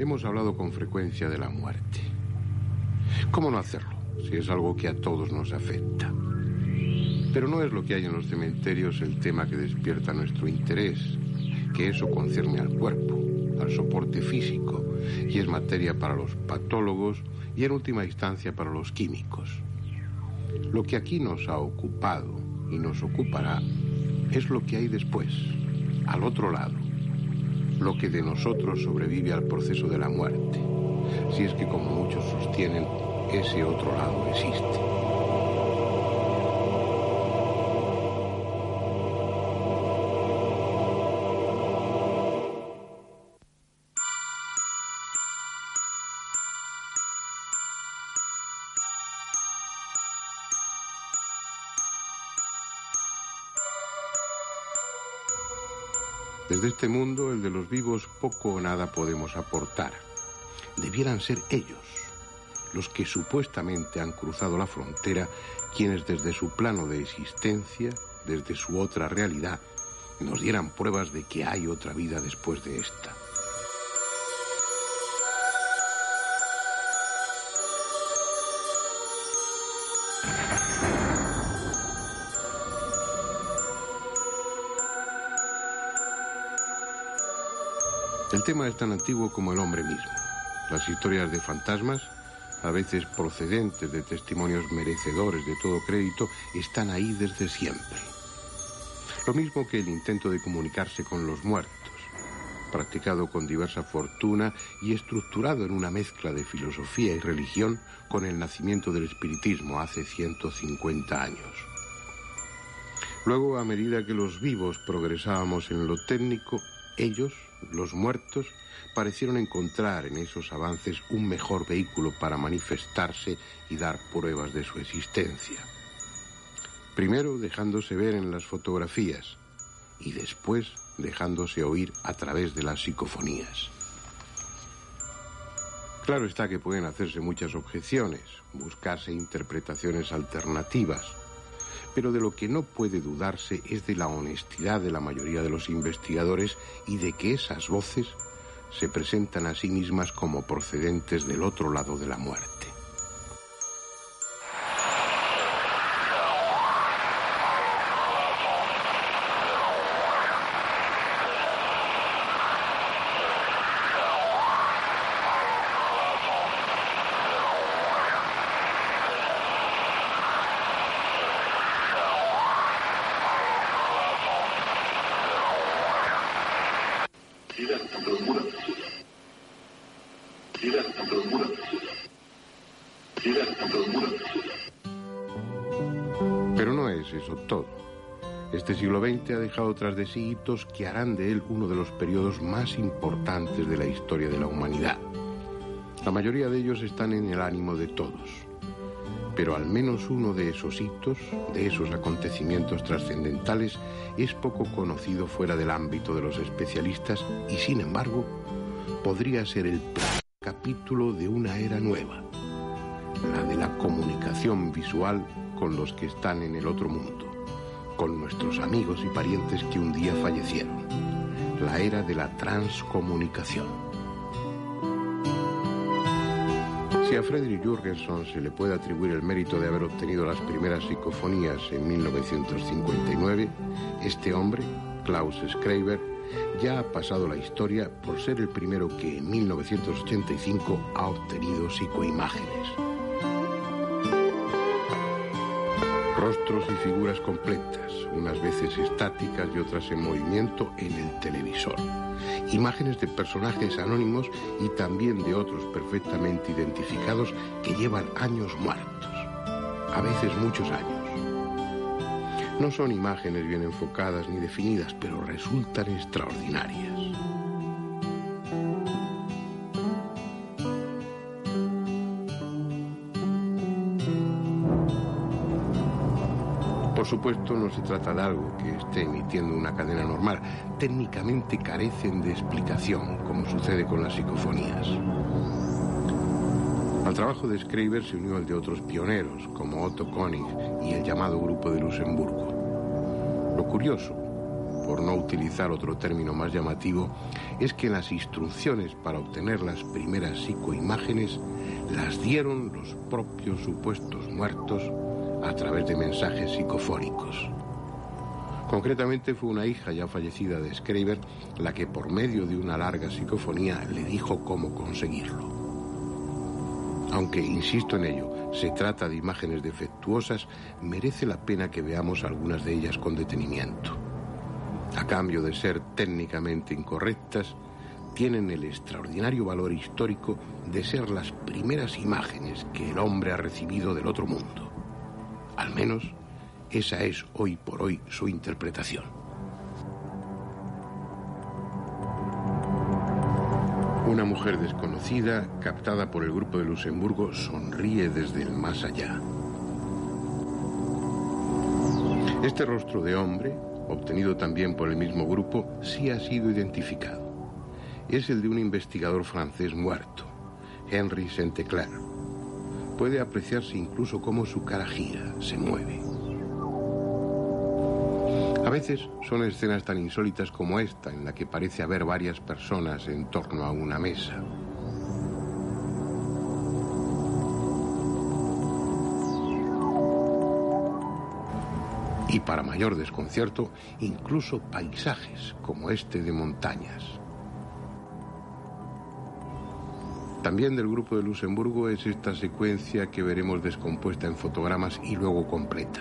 Hemos hablado con frecuencia de la muerte. ¿Cómo no hacerlo, si es algo que a todos nos afecta? Pero no es lo que hay en los cementerios el tema que despierta nuestro interés, que eso concierne al cuerpo, al soporte físico, y es materia para los patólogos y en última instancia para los químicos. Lo que aquí nos ha ocupado y nos ocupará es lo que hay después, al otro lado, lo que de nosotros sobrevive al proceso de la muerte, si es que, como muchos sostienen, ese otro lado existe. Desde este mundo, el de los vivos, poco o nada podemos aportar. Debieran ser ellos, los que supuestamente han cruzado la frontera, quienes desde su plano de existencia, desde su otra realidad, nos dieran pruebas de que hay otra vida después de esta. El tema es tan antiguo como el hombre mismo. Las historias de fantasmas, a veces procedentes de testimonios merecedores de todo crédito, están ahí desde siempre. Lo mismo que el intento de comunicarse con los muertos, practicado con diversa fortuna y estructurado en una mezcla de filosofía y religión con el nacimiento del espiritismo hace 150 años. Luego, a medida que los vivos progresábamos en lo técnico, ellos, los muertos, parecieron encontrar en esos avances un mejor vehículo para manifestarse y dar pruebas de su existencia. Primero dejándose ver en las fotografías y después dejándose oír a través de las psicofonías. Claro está que pueden hacerse muchas objeciones, buscarse interpretaciones alternativas, pero de lo que no puede dudarse es de la honestidad de la mayoría de los investigadores y de que esas voces se presentan a sí mismas como procedentes del otro lado de la muerte. Pero no es eso todo. Este siglo XX ha dejado tras de sí hitos que harán de él uno de los periodos más importantes de la historia de la humanidad. La mayoría de ellos están en el ánimo de todos. Pero al menos uno de esos hitos, de esos acontecimientos trascendentales, es poco conocido fuera del ámbito de los especialistas y, sin embargo, podría ser el primer capítulo de una era nueva, la de la comunicación visual con los que están en el otro mundo, con nuestros amigos y parientes que un día fallecieron, la era de la transcomunicación. Si a Frederick Jurgenson se le puede atribuir el mérito de haber obtenido las primeras psicofonías en 1959, este hombre, Klaus Schreiber, ya ha pasado la historia por ser el primero que en 1985 ha obtenido psicoimágenes. Rostros y figuras completas, unas veces estáticas y otras en movimiento en el televisor. Imágenes de personajes anónimos y también de otros perfectamente identificados que llevan años muertos, a veces muchos años. No son imágenes bien enfocadas ni definidas, pero resultan extraordinarias. Por supuesto, no se trata de algo que esté emitiendo una cadena normal. Técnicamente carecen de explicación, como sucede con las psicofonías. Al trabajo de Schreiber se unió el de otros pioneros, como Otto Koenig y el llamado Grupo de Luxemburgo. Lo curioso por no utilizar otro término más llamativo, es que las instrucciones para obtener las primeras psicoimágenes las dieron los propios supuestos muertos a través de mensajes psicofónicos. Concretamente fue una hija ya fallecida de Schreiber la que por medio de una larga psicofonía le dijo cómo conseguirlo. Aunque, insisto en ello, se trata de imágenes defectuosas, merece la pena que veamos algunas de ellas con detenimiento. A cambio de ser técnicamente incorrectas, tienen el extraordinario valor histórico de ser las primeras imágenes que el hombre ha recibido del otro mundo. Al menos, esa es hoy por hoy su interpretación. Una mujer desconocida, captada por el grupo de Luxemburgo, sonríe desde el más allá. Este rostro de hombre, obtenido también por el mismo grupo, sí ha sido identificado. Es el de un investigador francés muerto, Henri Saint-Clair. Puede apreciarse incluso cómo su cara gira, se mueve. A veces son escenas tan insólitas como esta, en la que parece haber varias personas en torno a una mesa. Y para mayor desconcierto, incluso paisajes como este de montañas. También del grupo de Luxemburgo es esta secuencia que veremos descompuesta en fotogramas y luego completa.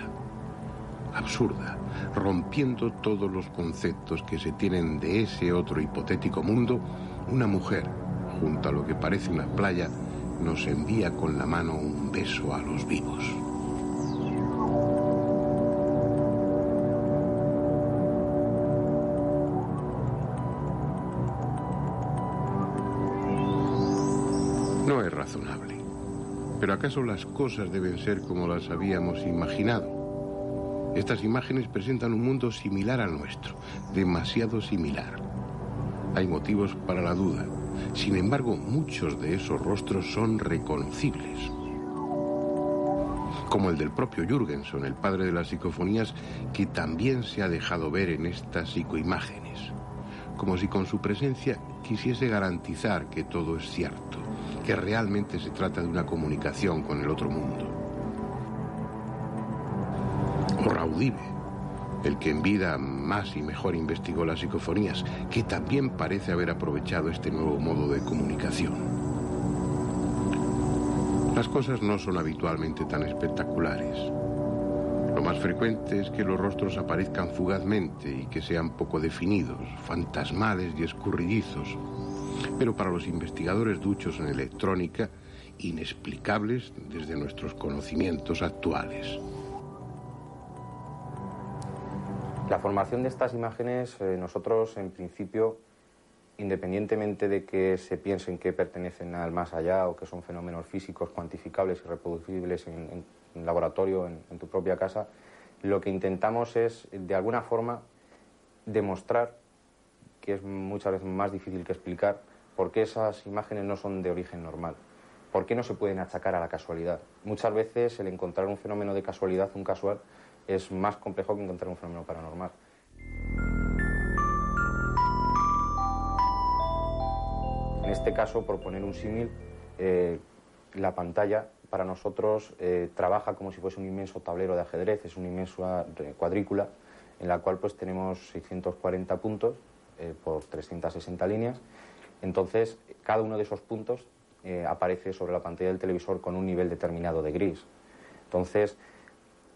Absurda, rompiendo todos los conceptos que se tienen de ese otro hipotético mundo, una mujer, junto a lo que parece una playa, nos envía con la mano un beso a los vivos. No es razonable. ¿Pero acaso las cosas deben ser como las habíamos imaginado? Estas imágenes presentan un mundo similar al nuestro, demasiado similar. Hay motivos para la duda. Sin embargo, muchos de esos rostros son reconocibles. Como el del propio Jürgenson, el padre de las psicofonías, que también se ha dejado ver en estas psicoimágenes. Como si con su presencia quisiese garantizar que todo es cierto, que realmente se trata de una comunicación con el otro mundo. O Raudive, el que en vida más y mejor investigó las psicofonías, que también parece haber aprovechado este nuevo modo de comunicación. Las cosas no son habitualmente tan espectaculares. Lo más frecuente es que los rostros aparezcan fugazmente y que sean poco definidos, fantasmales y escurridizos, pero para los investigadores duchos en electrónica, inexplicables desde nuestros conocimientos actuales. La formación de estas imágenes, nosotros en principio, independientemente de que se piensen que pertenecen al más allá o que son fenómenos físicos cuantificables y reproducibles en laboratorio, en tu propia casa, lo que intentamos es, de alguna forma, demostrar, que es muchas veces más difícil que explicar, por qué esas imágenes no son de origen normal, por qué no se pueden achacar a la casualidad. Muchas veces el encontrar un fenómeno de casualidad, un casual, es más complejo que encontrar un fenómeno paranormal. En este caso, por poner un símil, la pantalla para nosotros trabaja como si fuese un inmenso tablero de ajedrez, es una inmensa cuadrícula en la cual pues tenemos 640 puntos por 360 líneas. Entonces, cada uno de esos puntos aparece sobre la pantalla del televisor con un nivel determinado de gris. Entonces,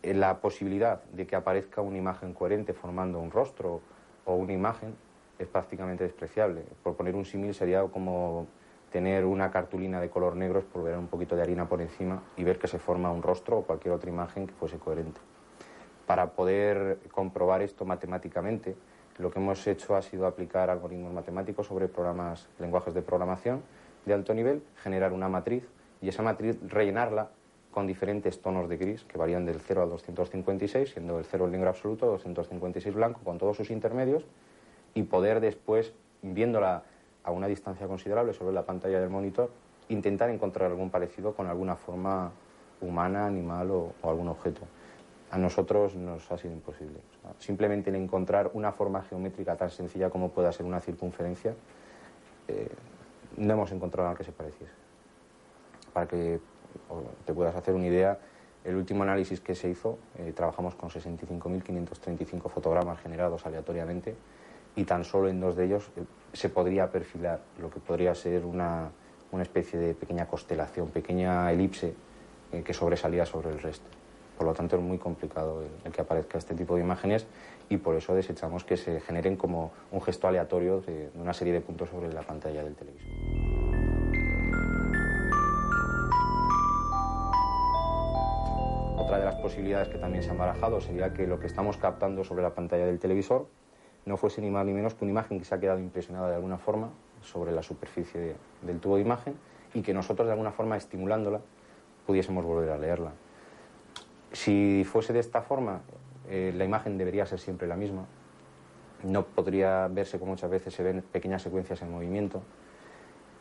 la posibilidad de que aparezca una imagen coherente formando un rostro o una imagen es prácticamente despreciable. Por poner un símil, sería como tener una cartulina de color negro, espolvorear un poquito de harina por encima y ver que se forma un rostro o cualquier otra imagen que fuese coherente. Para poder comprobar esto matemáticamente, lo que hemos hecho ha sido aplicar algoritmos matemáticos sobre lenguajes de programación de alto nivel, generar una matriz y esa matriz rellenarla con diferentes tonos de gris que varían del 0 al 256, siendo el 0 el negro absoluto, 256 blanco, con todos sus intermedios, y poder después, viéndola a una distancia considerable sobre la pantalla del monitor, intentar encontrar algún parecido con alguna forma humana, animal o algún objeto. a nosotros nos ha sido imposible. O sea, simplemente el encontrar una forma geométrica tan sencilla como pueda ser una circunferencia, no hemos encontrado nada que se pareciese. Para que te puedas hacer una idea, el último análisis que se hizo, trabajamos con 65.535 fotogramas generados aleatoriamente, y tan solo en 2 de ellos se podría perfilar lo que podría ser una especie de pequeña constelación, pequeña elipse que sobresalía sobre el resto. Por lo tanto, es muy complicado el que aparezca este tipo de imágenes, y por eso desechamos que se generen como un gesto aleatorio de una serie de puntos sobre la pantalla del televisor. Otra de las posibilidades que también se han barajado sería que lo que estamos captando sobre la pantalla del televisor no fuese ni más ni menos que una imagen que se ha quedado impresionada de alguna forma sobre la superficie del tubo de imagen, y que nosotros de alguna forma, estimulándola, pudiésemos volver a leerla. Si fuese de esta forma, la imagen debería ser siempre la misma. No podría verse, como muchas veces se ven, pequeñas secuencias en movimiento,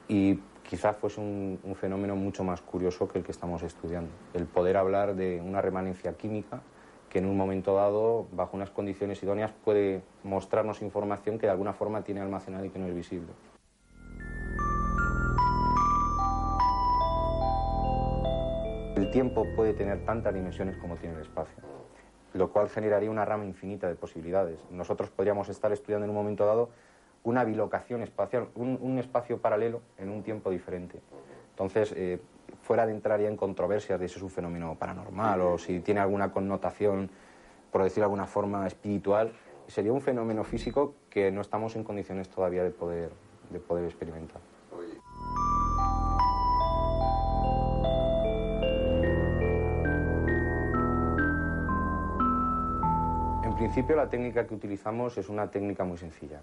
y quizás fuese un fenómeno mucho más curioso que el que estamos estudiando. El poder hablar de una remanencia química que en un momento dado, bajo unas condiciones idóneas, puede mostrarnos información que de alguna forma tiene almacenada y que no es visible. El tiempo puede tener tantas dimensiones como tiene el espacio, lo cual generaría una rama infinita de posibilidades. Nosotros podríamos estar estudiando en un momento dado una bilocación espacial, un espacio paralelo en un tiempo diferente. Entonces, fuera de entrar ya en controversias de si es un fenómeno paranormal o si tiene alguna connotación, por decirlo de alguna forma, espiritual, sería un fenómeno físico que no estamos en condiciones todavía de poder experimentar. En principio, la técnica que utilizamos es una técnica muy sencilla.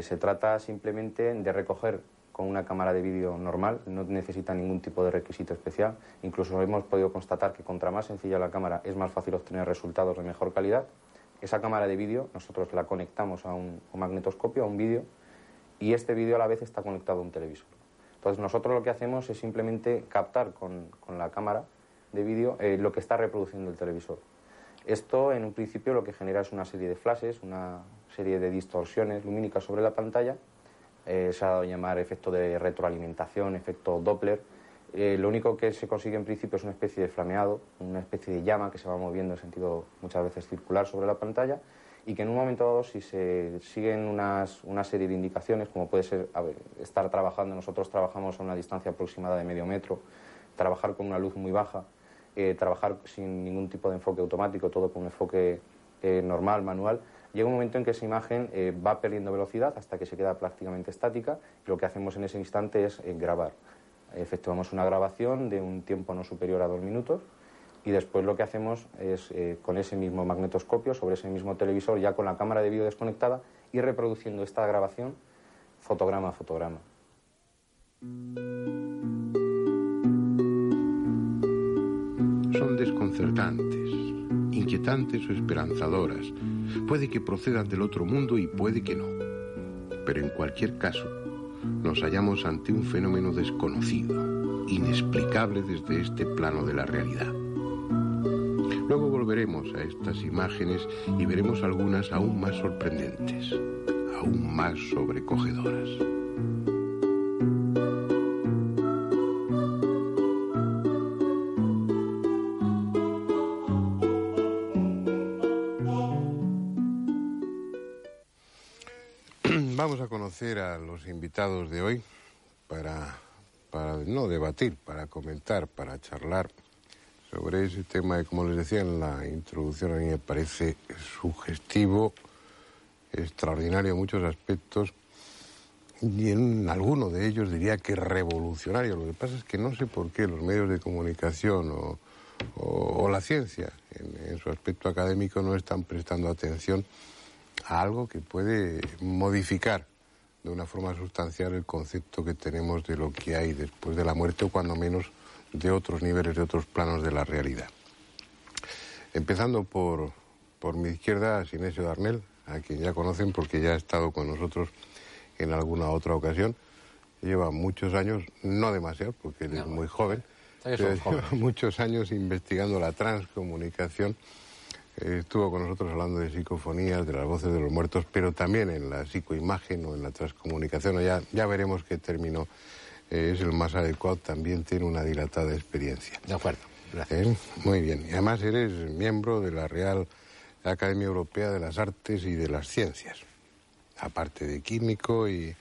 Se trata simplemente de recoger con una cámara de vídeo normal, no necesita ningún tipo de requisito especial. Incluso hemos podido constatar que contra más sencilla la cámara es más fácil obtener resultados de mejor calidad. Esa cámara de vídeo nosotros la conectamos a un magnetoscopio, a un vídeo, y este vídeo a la vez está conectado a un televisor. Entonces nosotros lo que hacemos es simplemente captar con la cámara de vídeo lo que está reproduciendo el televisor. Esto en un principio lo que genera es una serie de flashes, una serie de distorsiones lumínicas sobre la pantalla. Se ha dado a llamar efecto de retroalimentación, efecto Doppler. Lo único que se consigue en principio es una especie de flameado, una especie de llama que se va moviendo en sentido muchas veces circular sobre la pantalla, y que en un momento dado, si se siguen una serie de indicaciones, como puede ser estar trabajando, nosotros trabajamos a una distancia aproximada de medio metro, trabajar con una luz muy baja, trabajar sin ningún tipo de enfoque automático, todo con un enfoque normal, manual, llega un momento en que esa imagen va perdiendo velocidad hasta que se queda prácticamente estática, y lo que hacemos en ese instante es grabar. Efectuamos una grabación de un tiempo no superior a 2 minutos, y después lo que hacemos es, con ese mismo magnetoscopio, sobre ese mismo televisor, ya con la cámara de vídeo desconectada, ir reproduciendo esta grabación fotograma a fotograma. Son desconcertantes, inquietantes o esperanzadoras. Puede que procedan del otro mundo y puede que no. Pero en cualquier caso, nos hallamos ante un fenómeno desconocido, inexplicable desde este plano de la realidad. Luego volveremos a estas imágenes y veremos algunas aún más sorprendentes, aún más sobrecogedoras. Vamos a conocer a los invitados de hoy para no debatir, para comentar, para charlar sobre ese tema que, como les decía en la introducción, a mí me parece sugestivo, extraordinario en muchos aspectos, y en alguno de ellos diría que revolucionario. Lo que pasa es que no sé por qué los medios de comunicación o la ciencia, en su aspecto académico, no están prestando atención a algo que puede modificar de una forma sustancial el concepto que tenemos de lo que hay después de la muerte, o cuando menos de otros niveles, de otros planos de la realidad. Empezando por mi izquierda, Sinesio Darnell, a quien ya conocen porque ya ha estado con nosotros en alguna otra ocasión. Lleva muchos años, no demasiado porque él es muy joven, pero lleva muchos años investigando la transcomunicación Estuvo con nosotros hablando de psicofonías, de las voces de los muertos, pero también en la psicoimagen o en la transcomunicación. Ya veremos qué término es el más adecuado. También tiene una dilatada experiencia. De acuerdo, gracias. Muy bien. Y además eres miembro de la Real Academia Europea de las Artes y de las Ciencias. Aparte de químico y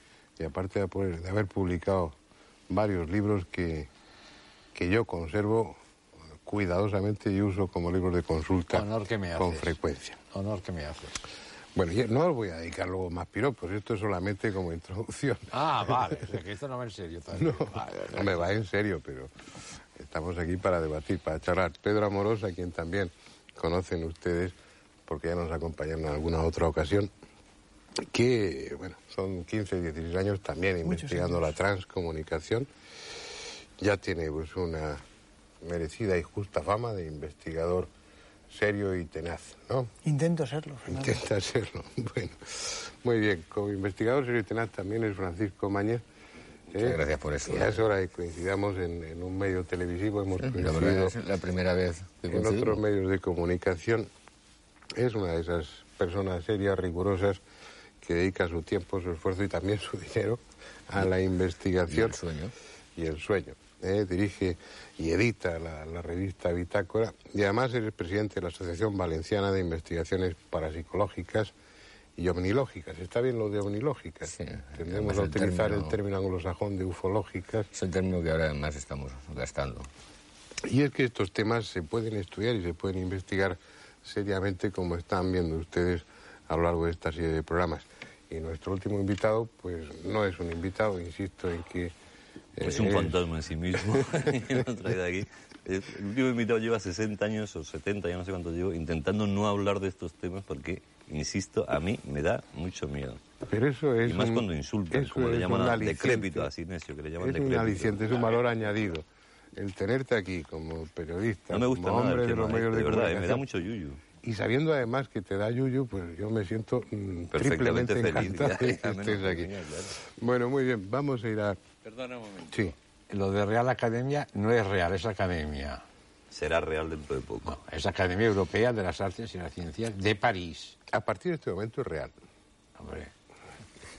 aparte de haber publicado varios libros que yo conservo cuidadosamente y uso como libros de consulta con frecuencia. Honor que me haces. Bueno, no os voy a dedicar luego más piropos, esto es solamente como introducción. Ah, vale, o sea que esto no va en serio también. No me va en serio, pero estamos aquí para debatir, para charlar. Pedro Amorós, a quien también conocen ustedes, porque ya nos acompañaron en alguna otra ocasión, que, bueno, son 15, 16 años también investigando la transcomunicación. Ya tiene pues una merecida y justa fama de investigador serio y tenaz, ¿no? Intento serlo, Fernando. Intenta serlo. Bueno, muy bien. Como investigador serio y tenaz también es Francisco Mañez. Muchas gracias por eso. Ya es hora de que coincidamos en un medio televisivo. Hemos coincidido la primera vez que en otros medios de comunicación. Es una de esas personas serias, rigurosas, que dedica su tiempo, su esfuerzo y también su dinero a la investigación. Y el sueño. Dirige y edita la revista Bitácora y además es el presidente de la Asociación Valenciana de Investigaciones Parapsicológicas y Omnilógicas. ¿Está bien lo de omnilógicas? Sí. Tendremos a utilizar el término anglosajón de ufológicas. Es el término que ahora además estamos gastando. Y es que estos temas se pueden estudiar y se pueden investigar seriamente, como están viendo ustedes a lo largo de esta serie de programas. Y nuestro último invitado, pues no es un invitado, insisto en que... Es un fantasma en sí mismo. Lo he traído aquí. El último invitado lleva 60 años o 70, ya no sé cuánto llevo, intentando no hablar de estos temas porque, insisto, a mí me da mucho miedo. Pero eso es... Y más cuando insultan, como le llaman a decrépito, a Sinesio, que le llaman decrépito. Es un aliciente, es un valor añadido. El tenerte aquí como periodista, no me gusta como nada hombre de los medios de verdad, comunicación, me da mucho yuyu. Y sabiendo además que te da yuyu, pues yo me siento triplemente encantado de que estés aquí. Claro. Bueno, muy bien, vamos a ir a... Perdona un momento. Sí. Lo de Real Academia no es real, es academia. Será real dentro de poco. No, es Academia Europea de las Artes y las Ciencias de París. A partir de este momento es real. Hombre.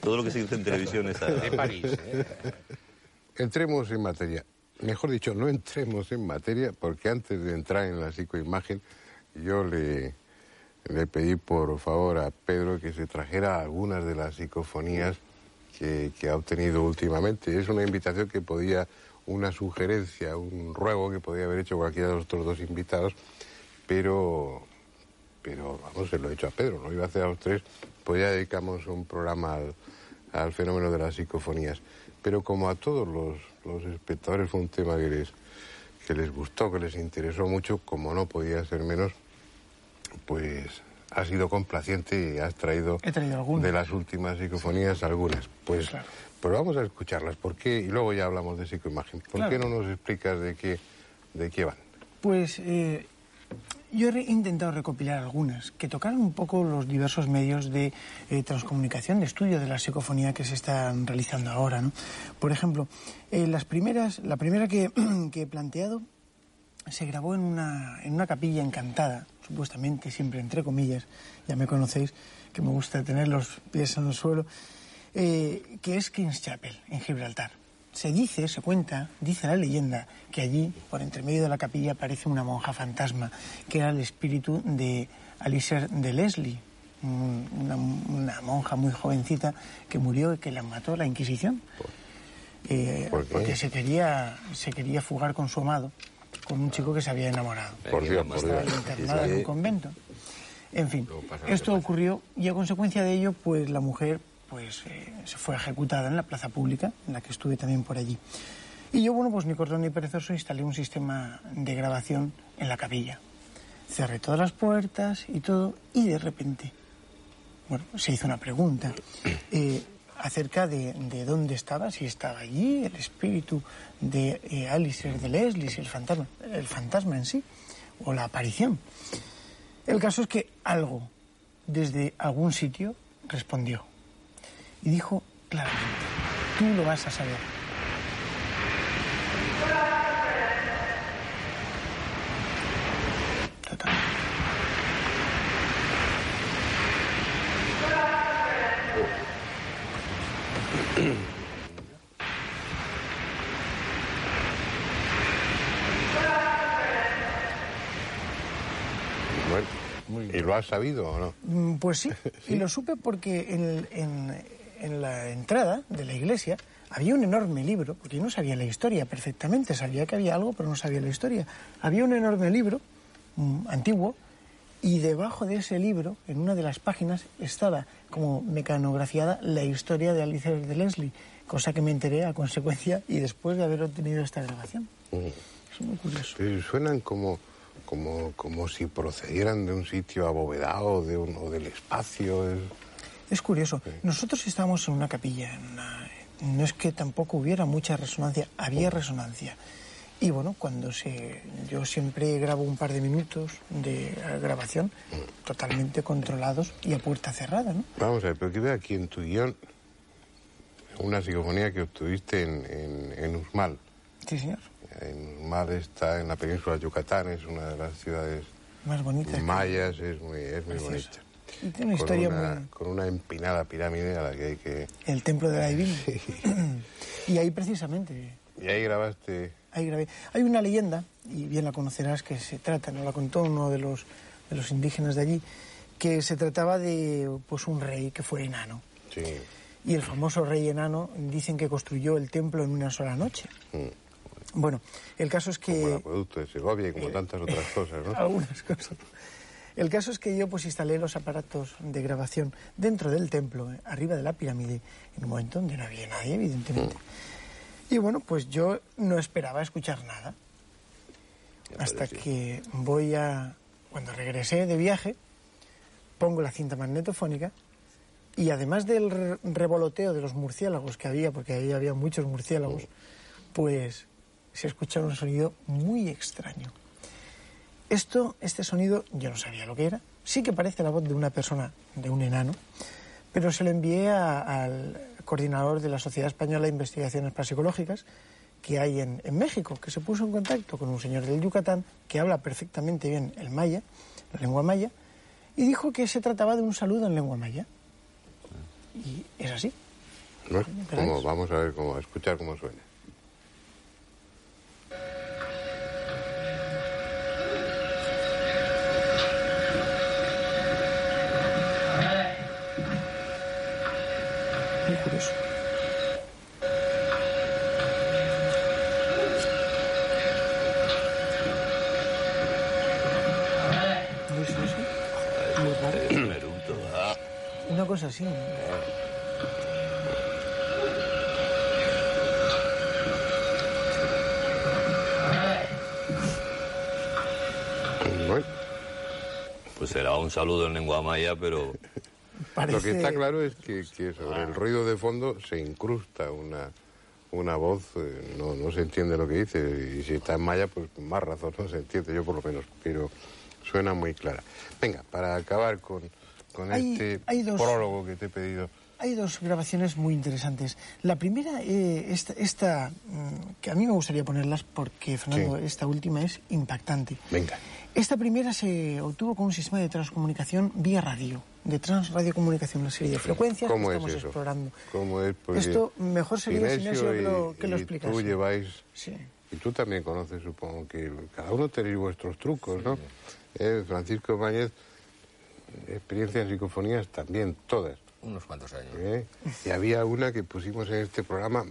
Todo lo que se dice en televisión es de París. Entremos en materia. Mejor dicho, no entremos en materia, porque antes de entrar en la psicoimagen, yo le pedí por favor a Pedro que se trajera algunas de las psicofonías que ha obtenido últimamente. Es una invitación que podía, una sugerencia, un ruego que podía haber hecho cualquiera de los otros dos invitados, pero vamos, se lo he hecho a Pedro, no lo iba a hacer a los tres, pues ya dedicamos un programa al fenómeno de las psicofonías. Pero como a todos los espectadores fue un tema que les gustó, que les interesó mucho, como no podía ser menos, pues has sido complaciente y has traído de las últimas psicofonías algunas. Pues, claro. Pues vamos a escucharlas. ¿Por qué? Y luego ya hablamos de psicoimagen. ¿Por qué no nos explicas de qué van? Pues yo he intentado recopilar algunas que tocaran un poco los diversos medios de transcomunicación, de estudio de la psicofonía que se están realizando ahora, ¿no? Por ejemplo, la primera que he planteado se grabó en una capilla encantada, supuestamente, siempre entre comillas, ya me conocéis, que me gusta tener los pies en el suelo, que es King's Chapel, en Gibraltar. Dice la leyenda, que allí, por entre medio de la capilla, aparece una monja fantasma, que era el espíritu de Alicer de Leslie, una monja muy jovencita que murió y que la mató la Inquisición. Porque se quería fugar con su amado, con un chico que se había enamorado. Por Dios. Estaba internada en un convento. En fin, esto ocurrió y a consecuencia de ello, pues la mujer se fue ejecutada en la plaza pública, en la que estuve también por allí. Y yo, pues ni corto ni perezoso, instalé un sistema de grabación en la capilla. Cerré todas las puertas y todo, y de repente, se hizo una pregunta acerca de dónde estaba, si estaba allí el espíritu de Alicer de Leslie, si el fantasma en sí, o la aparición. El caso es que algo, desde algún sitio, respondió. Y dijo claramente, tú lo vas a saber. Total. ¿Lo has sabido o no? Pues sí, y lo supe porque en la entrada de la iglesia había un enorme libro, porque yo no sabía la historia perfectamente, sabía que había algo, pero no sabía la historia. Había un enorme libro, antiguo, y debajo de ese libro, en una de las páginas, estaba como mecanografiada la historia de Alicia de Leslie, cosa que me enteré a consecuencia y después de haber obtenido esta grabación. Es muy curioso. Pero suenan como si procedieran de un sitio abovedado o del espacio. Es curioso. Nosotros estábamos en una capilla, no es que tampoco hubiera mucha resonancia, había resonancia. Y bueno, yo siempre grabo un par de minutos de grabación totalmente controlados y a puerta cerrada, ¿no? Vamos a ver, pero que veo aquí en tu guión una psicofonía que obtuviste en Uxmal. Sí, señor. En Uxmal está en la península de Yucatán, es una de las ciudades más bonitas mayas, es muy bonita. Y tiene una historia con una empinada pirámide a la que hay que... El templo de la Divina. Sí. Y ahí precisamente... Y ahí grabaste... Ahí grabé. Hay una leyenda, y bien la conocerás, que se trata, nos la contó uno de los indígenas de allí, que se trataba de pues un rey que fue enano. Sí. Y el famoso rey enano dicen que construyó el templo en una sola noche. Bueno, el caso es que... Como el acueducto de Segovia y como tantas otras cosas, ¿no? Algunas cosas. El caso es que yo pues instalé los aparatos de grabación dentro del templo, arriba de la pirámide, en un momento donde no había nadie, evidentemente. Y bueno, pues yo no esperaba escuchar nada. Hasta que cuando regresé de viaje, pongo la cinta magnetofónica y además del revoloteo de los murciélagos que había, porque ahí había muchos murciélagos, pues se escuchaba un sonido muy extraño. Este sonido yo no sabía lo que era. Sí que parece la voz de una persona, de un enano, pero se lo envié al coordinador de la Sociedad Española de Investigaciones Parapsicológicas que hay en México, que se puso en contacto con un señor del Yucatán que habla perfectamente bien el maya, la lengua maya, y dijo que se trataba de un saludo en lengua maya. Y es así. Bueno, vamos a ver a escuchar cómo suena. Muy curioso. ¿No es eso? Muy raro. Una cosa así. Bueno. Pues será un saludo en lengua maya, pero... Lo que está claro es que sobre el ruido de fondo se incrusta una voz, no se entiende lo que dice, y si está en maya, pues más razón no se entiende, yo por lo menos, pero suena muy clara. Venga, para acabar con este prólogo que te he pedido. Hay dos grabaciones muy interesantes. La primera, esta que a mí me gustaría ponerlas porque, Fernando, sí, esta última es impactante. Venga. Esta primera se obtuvo con un sistema de transcomunicación vía radio, de transradiocomunicación, una serie de frecuencias que estamos explorando. ¿Cómo es? Porque esto mejor sería Sinesio que lo explicase. Tú lleváis... Sí. Y tú también conoces, supongo, que cada uno tenéis vuestros trucos, ¿no? Francisco Ibáñez, experiencia en psicofonías también, todas. Unos cuantos años. Y había una que pusimos en este programa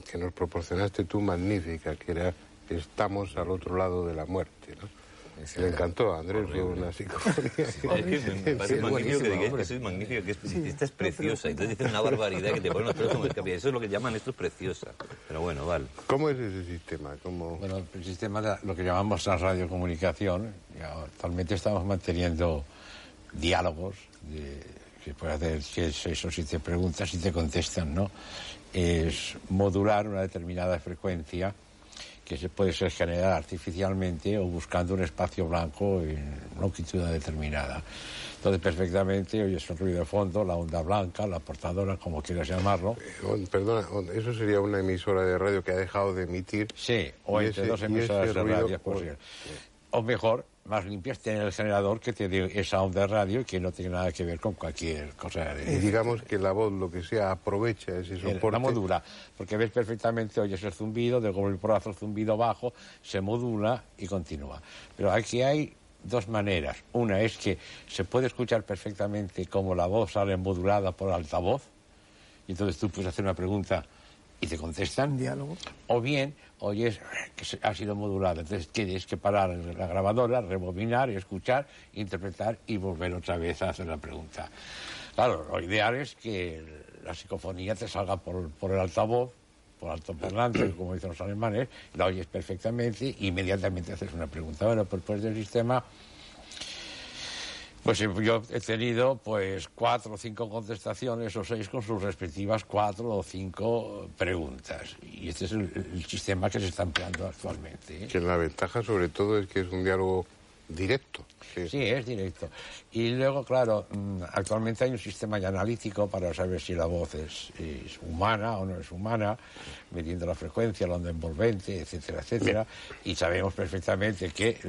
que nos proporcionaste tú, magnífica, que era Estamos al otro lado de la muerte, ¿no? Sí, le encantó a Andrés, fue una psicofonía. Me parece magnífico que digas que soy magnífica, que esta es preciosa. Entonces dices una barbaridad que te ponen los pelos como escapilla. Eso es lo que llaman esto es preciosa. Pero bueno, vale. ¿Cómo es ese sistema? Bueno, el sistema de lo que llamamos la radiocomunicación, actualmente estamos manteniendo diálogos que puede hacer 6 o 7 preguntas y te contestan, ¿no? Es modular una determinada frecuencia que se puede ser generada artificialmente o buscando un espacio blanco en longitud determinada. Entonces, perfectamente oyes un ruido de fondo, la onda blanca, la portadora, como quieras llamarlo. Perdona, ¿eso sería una emisora de radio que ha dejado de emitir? Sí, o entre dos emisoras de radio. O mejor, más limpias, tiene el generador que te dé esa onda de radio y que no tiene nada que ver con cualquier cosa. Y digamos que la voz, lo que sea, aprovecha ese soporte. La modula, porque ves perfectamente, oyes el zumbido, de golpe el zumbido bajo, se modula y continúa. Pero aquí hay dos maneras. Una es que se puede escuchar perfectamente cómo la voz sale modulada por altavoz, y entonces tú puedes hacer una pregunta y te contestan. Diálogo. O bien oyes que ha sido modulada, entonces tienes que parar la grabadora, rebobinar, escuchar, interpretar y volver otra vez a hacer la pregunta. Claro, lo ideal es que la psicofonía te salga por el altavoz, por altoparlante, como dicen los alemanes, la oyes perfectamente e inmediatamente haces una pregunta. Bueno, pues después del sistema, pues yo he tenido pues 4 o 5 contestaciones o 6 con sus respectivas 4 o 5 preguntas. Y este es el sistema que se está empleando actualmente, ¿eh? Que la ventaja sobre todo es que es un diálogo directo. Sí, es directo. Y luego, claro, actualmente hay un sistema ya analítico para saber si la voz es humana o no es humana, midiendo la frecuencia, la onda envolvente, etcétera, etcétera. Y sabemos perfectamente que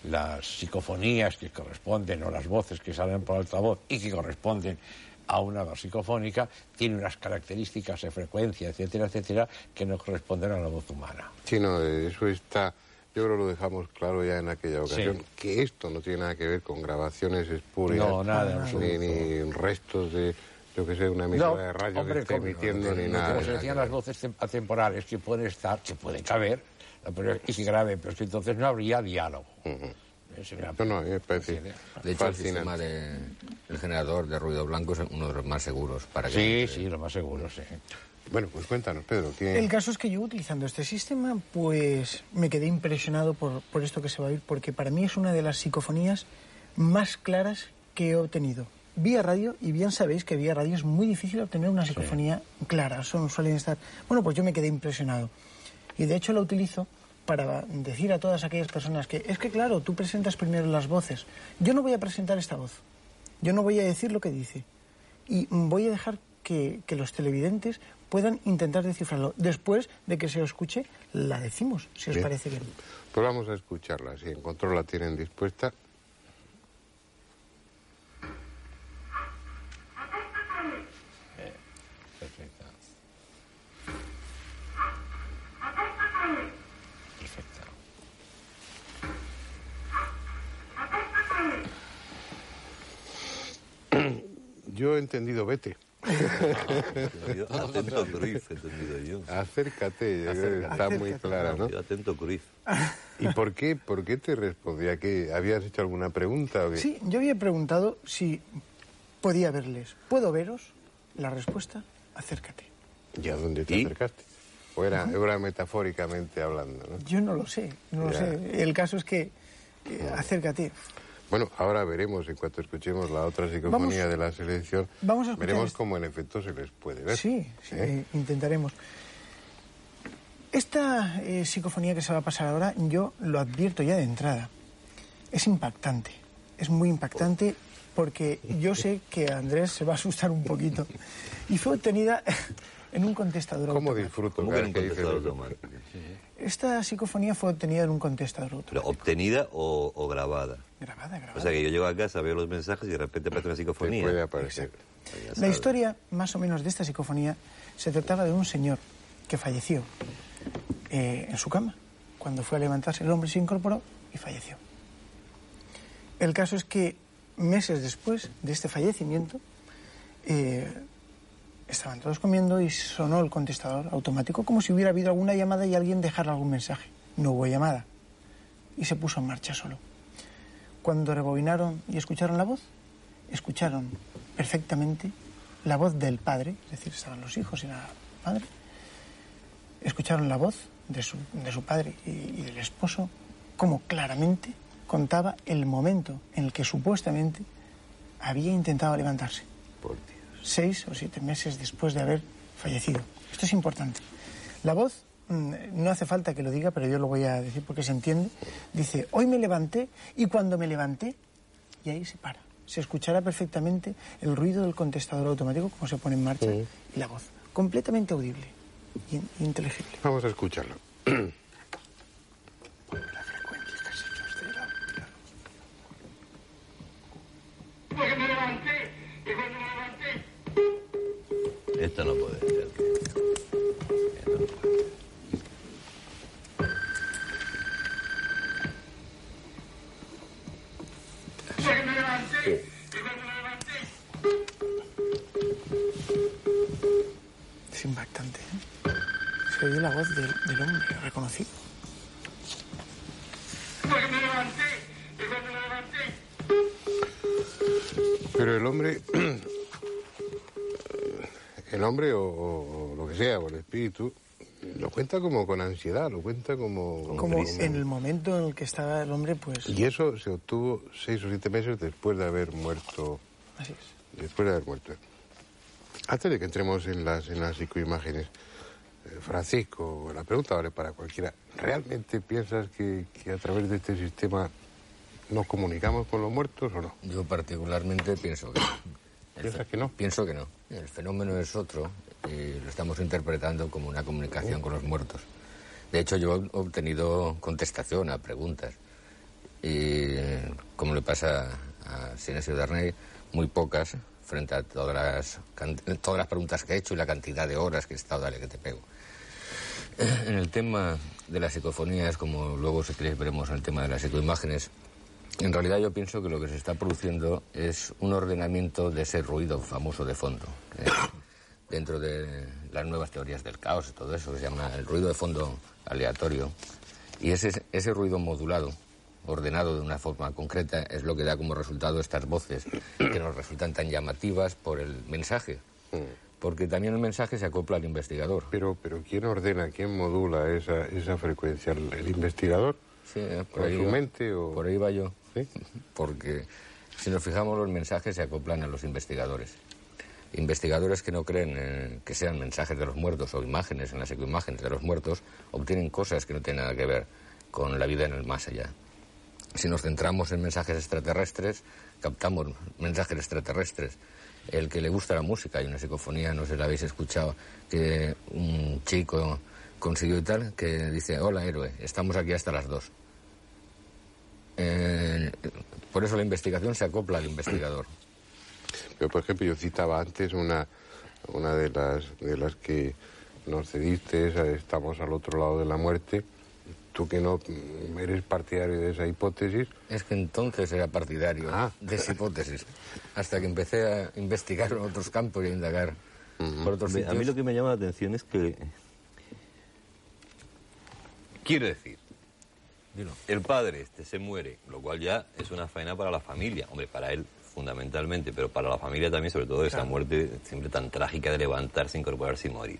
las psicofonías que corresponden, o las voces que salen por altavoz y que corresponden a una voz psicofónica, tienen unas características de frecuencia, etcétera, etcétera, que no corresponden a la voz humana. Sí, no, eso está... Yo creo que lo dejamos claro ya en aquella ocasión, Sí. que esto no tiene nada que ver con grabaciones espurias, No, nada, en absoluto. ni restos de, yo que sé, una emisora de radio que esté emitiendo, ni nada. Como se decían las voces atemporales que pueden estar, que pueden caber, y que graben, pero es que entonces no habría diálogo. No, me parece De hecho, el sistema del generador de ruido blanco es uno de los más seguros para que... Sí, lo más seguro, sí. Bueno, pues cuéntanos, Pedro. El caso es que yo, utilizando este sistema, pues me quedé impresionado por esto que se va a oír, porque para mí es una de las psicofonías más claras que he obtenido. Vía radio, y bien sabéis que vía radio es muy difícil obtener una psicofonía clara, suelen estar... Bueno, pues yo me quedé impresionado. Y de hecho la utilizo para decir a todas aquellas personas que, es que claro, tú presentas primero las voces. Yo no voy a presentar esta voz. Yo no voy a decir lo que dice. Y voy a dejar que los televidentes puedan intentar descifrarlo. Después de que se os escuche, la decimos, si os parece bien. Pues vamos a escucharla, si en control la tienen dispuesta. Perfecto. Perfecto. Yo he entendido vete. Atento Cruyff, he entendido yo. Acércate, yo creo que está muy clara, ¿no? Atento Cruyff. ¿Y por qué te respondía? ¿Que habías hecho alguna pregunta o qué? Sí, yo había preguntado si podía verles. ¿Puedo veros? La respuesta, acércate. ¿Y a dónde te acercaste? ¿O era metafóricamente hablando, no? Yo no lo sé, no lo sé. El caso es que acércate. Bueno, ahora veremos, en cuanto escuchemos la otra psicofonía de la selección, vamos a escuchar veremos cómo en efecto se les puede ver. Sí, intentaremos. Esta psicofonía que se va a pasar ahora, yo lo advierto ya de entrada. Es impactante, es muy impactante porque yo sé que Andrés se va a asustar un poquito. Y fue obtenida en un contestador ¿Cómo automático. disfruto? ¿Cómo que en un cada vez que contestador dices automático? Esta psicofonía fue obtenida en un contestador automático. ¿Pero obtenida o grabada? Grabada. O sea, que yo llego a casa, veo los mensajes y de repente aparece una te psicofonía. puede aparecer. Ya La sabes. historia, más o menos, de esta psicofonía se trataba de un señor que falleció en su cama. Cuando fue a levantarse, el hombre se incorporó y falleció. El caso es que meses después de este fallecimiento, estaban todos comiendo y sonó el contestador automático como si hubiera habido alguna llamada y alguien dejara algún mensaje. No hubo llamada y se puso en marcha solo. Cuando rebobinaron y escucharon la voz, escucharon perfectamente la voz del padre, es decir, estaban los hijos y la madre, escucharon la voz de su padre y del esposo, como claramente contaba el momento en el que supuestamente había intentado levantarse. Por Dios. 6 o 7 meses después de haber fallecido. Esto es importante. La voz, no hace falta que lo diga, pero yo lo voy a decir porque se entiende. Dice, hoy me levanté y cuando me levanté, y ahí se para. Se escuchará perfectamente el ruido del contestador automático, como se pone en marcha, y la voz. Completamente audible y inteligible. Vamos a escucharlo. La frecuencia que has hecho es de la... Porque me levanté y cuando me levanté. Esto no puede ser. Esto no puede ser. se oye la voz del hombre reconocido. Porque me levanté, y cuando me levanté... Pero el hombre o lo que sea, o el espíritu, lo cuenta como con ansiedad, lo cuenta como en el momento en el que estaba el hombre, pues... Y eso se obtuvo 6 o 7 meses después de haber muerto. Así es. Después de haber muerto. Antes de que entremos en las psicoimágenes, Francisco, la pregunta vale para cualquiera. ¿Realmente piensas que a través de este sistema nos comunicamos con los muertos o no? Yo particularmente pienso que no. ¿Piensas que no? Pienso que no. El fenómeno es otro y lo estamos interpretando como una comunicación con los muertos. De hecho, yo he obtenido contestación a preguntas. Y como le pasa a Sinesio Darnay, muy pocas frente a todas las preguntas que he hecho y la cantidad de horas que he estado, dale que te pego. En el tema de las psicofonías, como luego si queréis veremos en el tema de las psicoimágenes, en realidad yo pienso que lo que se está produciendo es un ordenamiento de ese ruido famoso de fondo. Dentro de las nuevas teorías del caos y todo eso, que se llama el ruido de fondo aleatorio. Y ese ruido modulado, ordenado de una forma concreta, es lo que da como resultado estas voces que nos resultan tan llamativas por el mensaje. Porque también el mensaje se acopla al investigador. Pero ¿quién ordena, quién modula esa frecuencia? ¿El investigador? Sí, por ahí su mente o... Por ahí va yo. ¿Sí? Porque si nos fijamos, los mensajes se acoplan a los investigadores. Investigadores que no creen que sean mensajes de los muertos o imágenes en las psicoimágenes de los muertos obtienen cosas que no tienen nada que ver con la vida en el más allá. Si nos centramos en mensajes extraterrestres, captamos mensajes extraterrestres. El que le gusta la música, hay una psicofonía, no sé si la habéis escuchado, que un chico consiguió y tal, que dice: hola héroe, estamos aquí hasta las 2. Por eso la investigación se acopla al investigador. Pero, por ejemplo, yo citaba antes una de las que nos cediste, esa de estamos al otro lado de la muerte. Tú que no eres partidario de esa hipótesis. Es que entonces era partidario de esa hipótesis, hasta que empecé a investigar en otros campos y a indagar por otros sitios. A mí lo que me llama la atención es que... Quiero decir, el padre se muere, lo cual ya es una faena para la familia. Hombre, para él fundamentalmente, pero para la familia también, sobre todo esa muerte siempre tan trágica de levantarse, incorporarse y morir.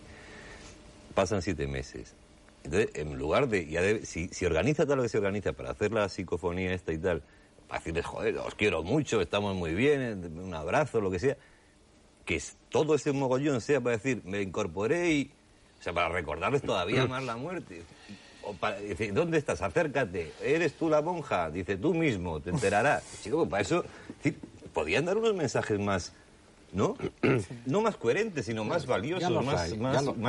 Pasan 7 meses. Entonces, en lugar de... Si organiza tal lo que se organiza para hacer la psicofonía esta y tal, para decirles, joder, os quiero mucho, estamos muy bien, un abrazo, lo que sea, que todo ese mogollón sea para decir, me incorporé y... O sea, para recordarles todavía más la muerte. O para decir, ¿dónde estás? Acércate. ¿Eres tú la monja? Dice, tú mismo, te enterarás. Chico, para eso... podían dar unos mensajes más... ¿no? No más coherentes, sino más valiosos, más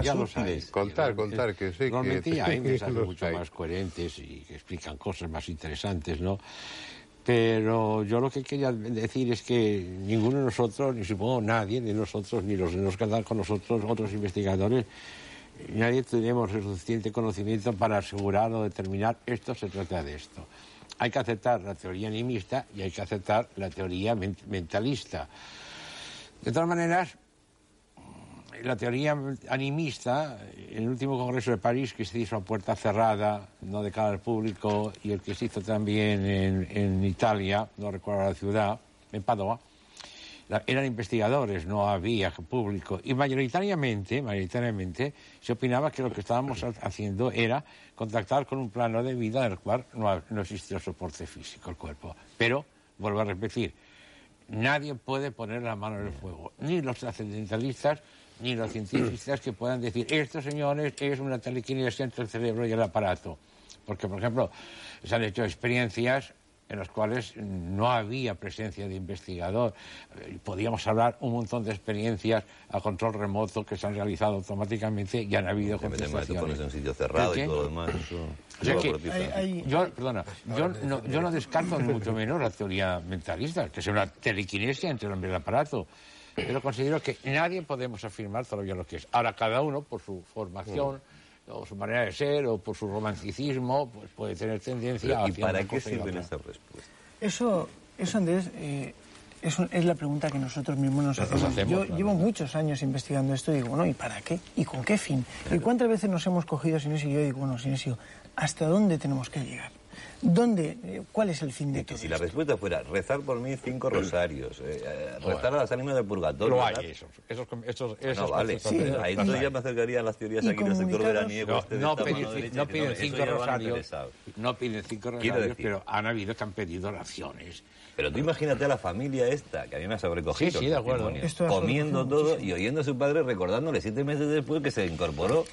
útiles. Contar, que sí. Normalmente ya hay mensajes mucho más coherentes y que explican cosas más interesantes, ¿no? Pero yo lo que quería decir es que ninguno de nosotros, ni supongo nadie de nosotros, ni los que nos quedan con nosotros, otros investigadores, nadie tenemos el suficiente conocimiento para asegurar o determinar esto se trata de esto. Hay que aceptar la teoría animista y hay que aceptar la teoría mentalista. De todas maneras, la teoría animista, el último congreso de París que se hizo a puerta cerrada, no de cara al público, y el que se hizo también en Italia, no recuerdo la ciudad, en Padua, eran investigadores, no había público. Y mayoritariamente se opinaba que lo que estábamos haciendo era contactar con un plano de vida en el cual no existía soporte físico el cuerpo. Pero, vuelvo a repetir, nadie puede poner la mano en el fuego, ni los trascendentalistas, ni los científicos que puedan decir, esto, señores, es una telequinesia entre el cerebro y el aparato. Porque, por ejemplo, se han hecho experiencias en las cuales no había presencia de investigador. Podíamos hablar un montón de experiencias a control remoto que se han realizado automáticamente y han habido contestaciones. Te pones en un sitio cerrado y todo lo demás. O sea que, yo no descarto ni mucho menos la teoría mentalista, que es una telequinesia entre el hombre y el aparato, pero considero que nadie podemos afirmar todavía lo que es. Ahora, cada uno, por su formación, o su manera de ser, o por su romanticismo, pues puede tener tendencia a... ¿Y para qué sirven esas respuestas? Eso Andrés, es la pregunta que nosotros mismos nos hacemos. Yo llevo muchos años investigando esto y digo, bueno, ¿y para qué? ¿Y con qué fin? ¿Y cuántas veces nos hemos cogido, Sinesio y yo, y digo, bueno, Sinesio, ¿hasta dónde tenemos que llegar? ¿Cuál es el fin de todo Si la esto? respuesta fuera rezar por mí 5 rosarios, rezar a las ánimas del purgatorio... Lo hay, esos no, vale. Sí, ahí entonces ya me acercaría a las teorías aquí del sector veraniego. No piden 5 rosarios, pero han habido que han pedido oraciones. Pero tú imagínate a la familia esta, que a mí me ha sobrecogido. Sí, de acuerdo. Comiendo todo y oyendo a su padre recordándole 7 meses después que se incorporó.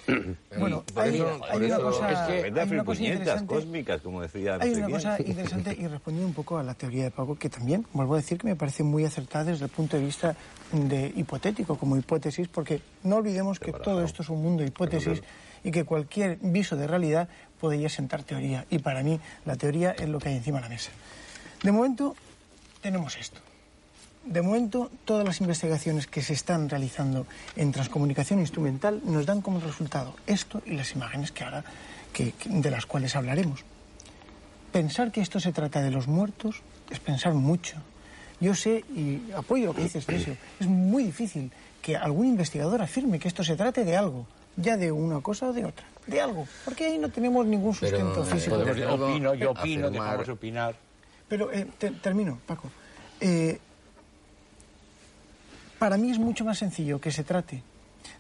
Bueno, hay una cosa... Es de hay una cosa fripuñetas interesante. cósmicas, como decía... Hay una cosa interesante y respondiendo un poco a la teoría de Paco, que también, vuelvo a decir, que me parece muy acertada desde el punto de vista de hipotético, como hipótesis, porque no olvidemos que todo esto es un mundo de hipótesis y que cualquier viso de realidad podría sentar teoría. Y para mí la teoría es lo que hay encima de la mesa. De momento tenemos esto. De momento todas las investigaciones que se están realizando en transcomunicación instrumental nos dan como resultado esto y las imágenes que ahora de las cuales hablaremos. Pensar que esto se trata de los muertos es pensar mucho. Yo sé, y apoyo lo que dices, Sinesio, es muy difícil que algún investigador afirme que esto se trate de algo, ya de una cosa o de otra, de algo, porque ahí no tenemos ningún sustento físico. Yo opino, dejamos opinar. Pero termino, Paco. Para mí es mucho más sencillo que se trate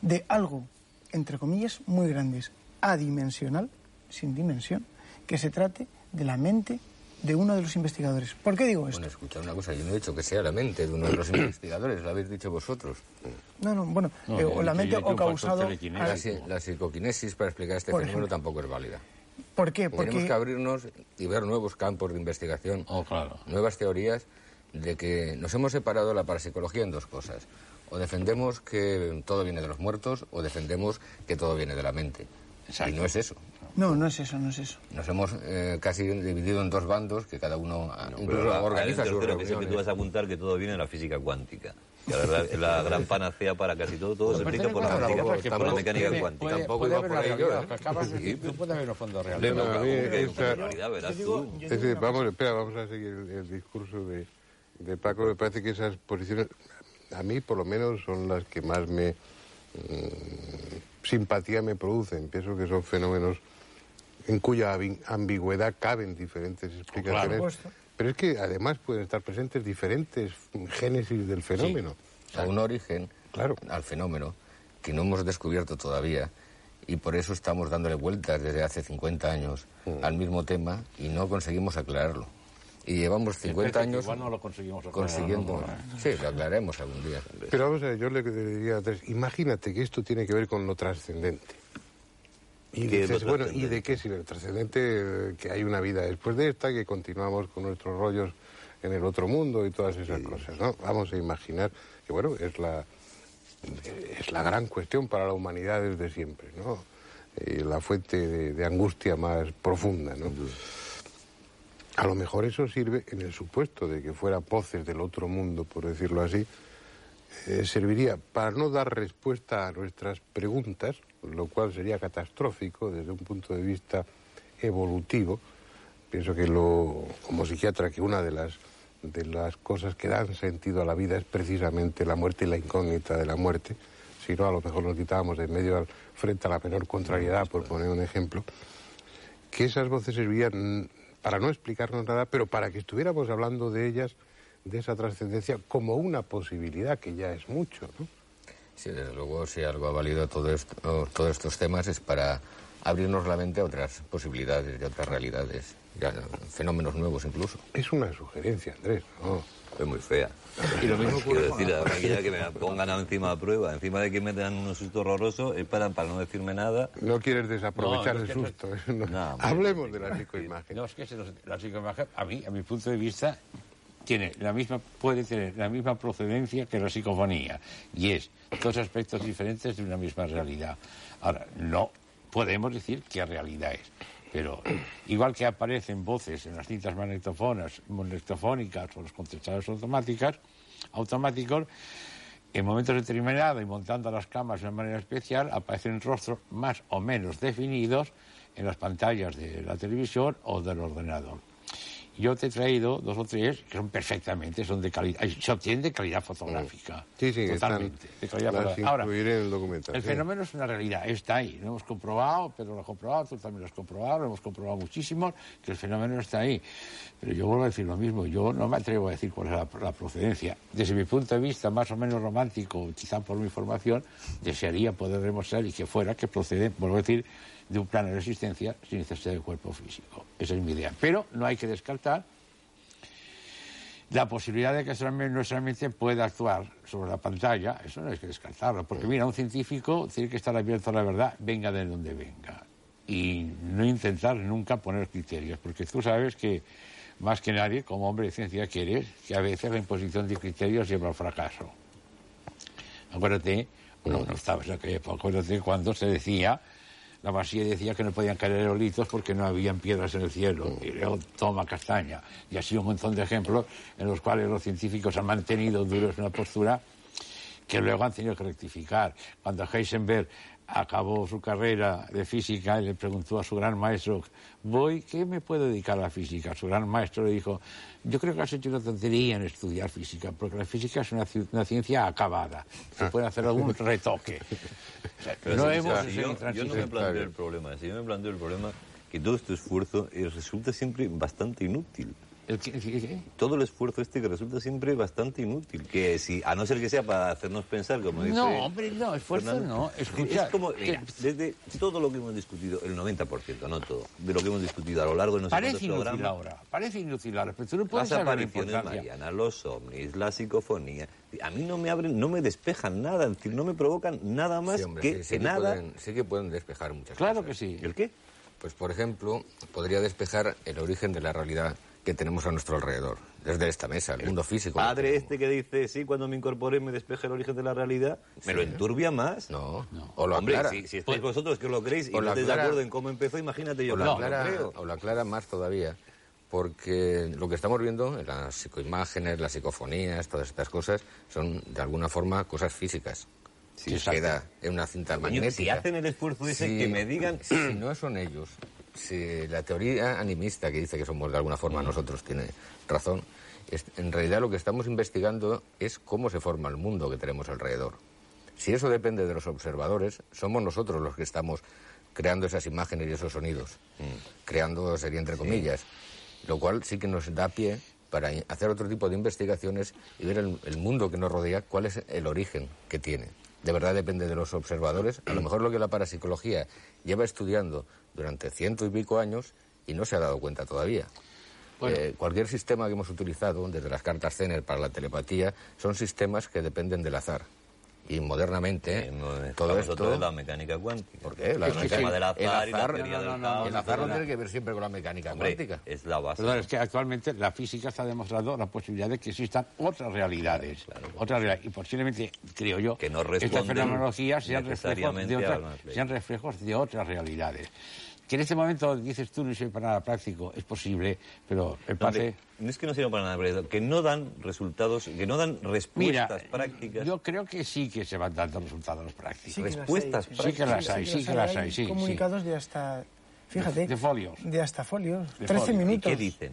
de algo, entre comillas, muy grandes, adimensional, sin dimensión, que se trate de la mente de uno de los investigadores. ¿Por qué digo esto? Bueno, escucha una cosa, yo no he dicho que sea la mente de uno de los investigadores, lo habéis dicho vosotros. O la mente o causado... La psicoquinesis para explicar este fenómeno tampoco es válida. ¿Por qué? Tenemos que abrirnos y ver nuevos campos de investigación, nuevas teorías de que nos hemos separado la parapsicología en 2 cosas. O defendemos que todo viene de los muertos o defendemos que todo viene de la mente. Exacto. Y no es eso. No es eso. Nos hemos casi dividido en 2 bandos que cada uno incluso organiza sus reuniones. Que tú vas a apuntar que todo viene de la física cuántica. Que la verdad es la gran panacea para casi todo se explica por la mecánica cuántica. Tampoco iba por ahí yo, puede haber un fondo real. Vamos a seguir el discurso de Paco. Me parece que esas posiciones, a mí por lo menos, son las que más simpatía me producen. Pienso que son fenómenos en cuya ambigüedad caben diferentes explicaciones. Claro. Pero es que además pueden estar presentes diferentes génesis del fenómeno. Sí. A un origen, al fenómeno, que no hemos descubierto todavía, y por eso estamos dándole vueltas desde hace 50 años al mismo tema y no conseguimos aclararlo. Y llevamos 50 años igual no lo conseguimos consiguiendo... Sí, lo aclararemos algún día. Pero vamos a ver, yo le diría a Andrés, imagínate que esto tiene que ver con lo trascendente. Y dices, bueno, ¿y de qué sirve el trascendente? Que hay una vida después de esta, que continuamos con nuestros rollos en el otro mundo y todas esas cosas, ¿no? Vamos a imaginar que, bueno, es la gran cuestión para la humanidad desde siempre, ¿no? La fuente de angustia más profunda, ¿no? A lo mejor eso sirve, en el supuesto de que fuera voces del otro mundo, por decirlo así, serviría para no dar respuesta a nuestras preguntas, lo cual sería catastrófico desde un punto de vista evolutivo. Pienso que como psiquiatra, que una de las cosas que dan sentido a la vida es precisamente la muerte y la incógnita de la muerte. Si no, a lo mejor nos quitábamos de en medio frente a la menor contrariedad, por poner un ejemplo. Que esas voces servirían para no explicarnos nada, pero para que estuviéramos hablando de ellas, de esa trascendencia, como una posibilidad, que ya es mucho, ¿no? Sí, desde luego, si algo ha valido todos estos temas es para abrirnos la mente a otras posibilidades y a otras realidades, ya, fenómenos nuevos incluso. Es una sugerencia, Andrés, ¿no? Es muy fea. Y lo mismo quiero decir, aquella que me pongan encima a prueba, encima de que me dan un susto horroroso, es para no decirme nada. No quieres desaprovechar el susto. Hablemos de la psicoimagen. No, es que la psicoimagen, a mi punto de vista, puede tener la misma procedencia que la psicofonía, y es 2 aspectos diferentes de una misma realidad. Ahora, no podemos decir qué realidad es, pero igual que aparecen voces en las cintas magnetofónicas o los contestadores automáticos, en momentos determinados y montando las cámaras de una manera especial, aparecen rostros más o menos definidos en las pantallas de la televisión o del ordenador. Yo te he traído 2 o 3 que son perfectamente, son de calidad, se obtienen de calidad fotográfica. Sí, totalmente. De calidad las fotográfica. Ahora, incluiré en el documental. el fenómeno es una realidad, está ahí. Lo hemos comprobado, Pedro lo ha comprobado, tú también lo has comprobado, lo hemos comprobado muchísimo, que el fenómeno está ahí. Pero yo vuelvo a decir lo mismo, yo no me atrevo a decir cuál es la procedencia. Desde mi punto de vista, más o menos romántico, quizá por mi formación, desearía poder demostrar y que fuera que procede, vuelvo a decir, de un plano de existencia sin necesidad de cuerpo físico. Esa es mi idea. Pero no hay que descartar la posibilidad de que nuestra mente pueda actuar sobre la pantalla. Eso no hay que descartarlo, porque mira, un científico tiene que estar abierto a la verdad, venga de donde venga, y no intentar nunca poner criterios, porque tú sabes que más que nadie, como hombre de ciencia que eres, que a veces la imposición de criterios lleva al fracaso. Acuérdate, no estabas en aquella época, acuérdate cuando se decía, la Masía decía que no podían caer aerolitos porque no habían piedras en el cielo, y luego toma castaña, y así un montón de ejemplos en los cuales los científicos han mantenido duros una postura que luego han tenido que rectificar. Cuando Heisenberg acabó su carrera de física y le preguntó a su gran maestro, ¿qué me puedo dedicar a la física? Su gran maestro le dijo, yo creo que has hecho una tontería en estudiar física, porque la física es una ciencia acabada, se puede hacer algún retoque. O sea, pero no sí, hemos yo no me planteo el problema, si yo me planteo el problema que todo este esfuerzo resulta siempre bastante inútil. ¿Qué? Todo el esfuerzo que resulta siempre bastante inútil, que si a no ser que sea para hacernos pensar, como dice... No, hombre, no, esfuerzo Fernando, no. Escucha, es como, mira, desde todo lo que hemos discutido, el 90%, no todo, de lo que hemos discutido a lo largo de no sé cuántos programas... Parece inútil ahora, pero tú no puedes las saber la apariciones importancia. marianas, los ovnis, la psicofonía, a mí no me despejan nada, es decir, no me provocan nada más Sí, hombre, que nada... sí que pueden despejar muchas Claro cosas. que sí. ¿El qué? Pues, por ejemplo, podría despejar el origen de la realidad que tenemos a nuestro alrededor, desde esta mesa, el mundo físico. Padre este que dice, sí, cuando me incorporé me despeje el origen de la realidad, ¿me lo enturbia más? No. O lo Hombre, aclara. si estáis vosotros que lo creéis y no lo estáis de aclara- acuerdo en cómo empezó, imagínate yo O que lo no lo creo. aclara más todavía, porque lo que estamos viendo en las psicoimágenes, las psicofonías, todas estas cosas, son de alguna forma cosas físicas. Sí, que exacto. queda en una cinta Coño, magnética. si hacen el esfuerzo ese, que me digan... Si no son ellos, si la teoría animista que dice que somos de alguna forma nosotros tiene razón, en realidad lo que estamos investigando es cómo se forma el mundo que tenemos alrededor. Si eso depende de los observadores, somos nosotros los que estamos creando esas imágenes y esos sonidos. Creando sería entre comillas. Lo cual sí que nos da pie para hacer otro tipo de investigaciones y ver el mundo que nos rodea, cuál es el origen que tiene. De verdad depende de los observadores. A lo mejor lo que la parapsicología lleva estudiando durante 100 y pico años y no se ha dado cuenta todavía. Bueno. Cualquier sistema que hemos utilizado, desde las cartas Zener para la telepatía, son sistemas que dependen del azar. Y modernamente, todo esto... de la mecánica cuántica. ¿Por qué? El tema del azar y la teoría del caos. El azar no tiene que ver siempre con la mecánica cuántica. Es la base. Perdón, es que actualmente la física está demostrando la posibilidad de que existan otras realidades. Otras realidades. Y posiblemente, creo yo, que no estas responden fenomenologías sean necesariamente reflejos de otras realidades. Que en este momento dices tú no sirve para nada práctico, es posible, pero el pase... No es que no sirva para nada práctico, que no dan resultados, que no dan respuestas prácticas. Yo creo que sí que se van dando resultados prácticos. Sí que las hay. Respuestas Sí que las hay, sí que las hay, sí. Comunicados de hasta, fíjate, De folios. de hasta folios, De 13 folios. minutos. ¿Qué dicen?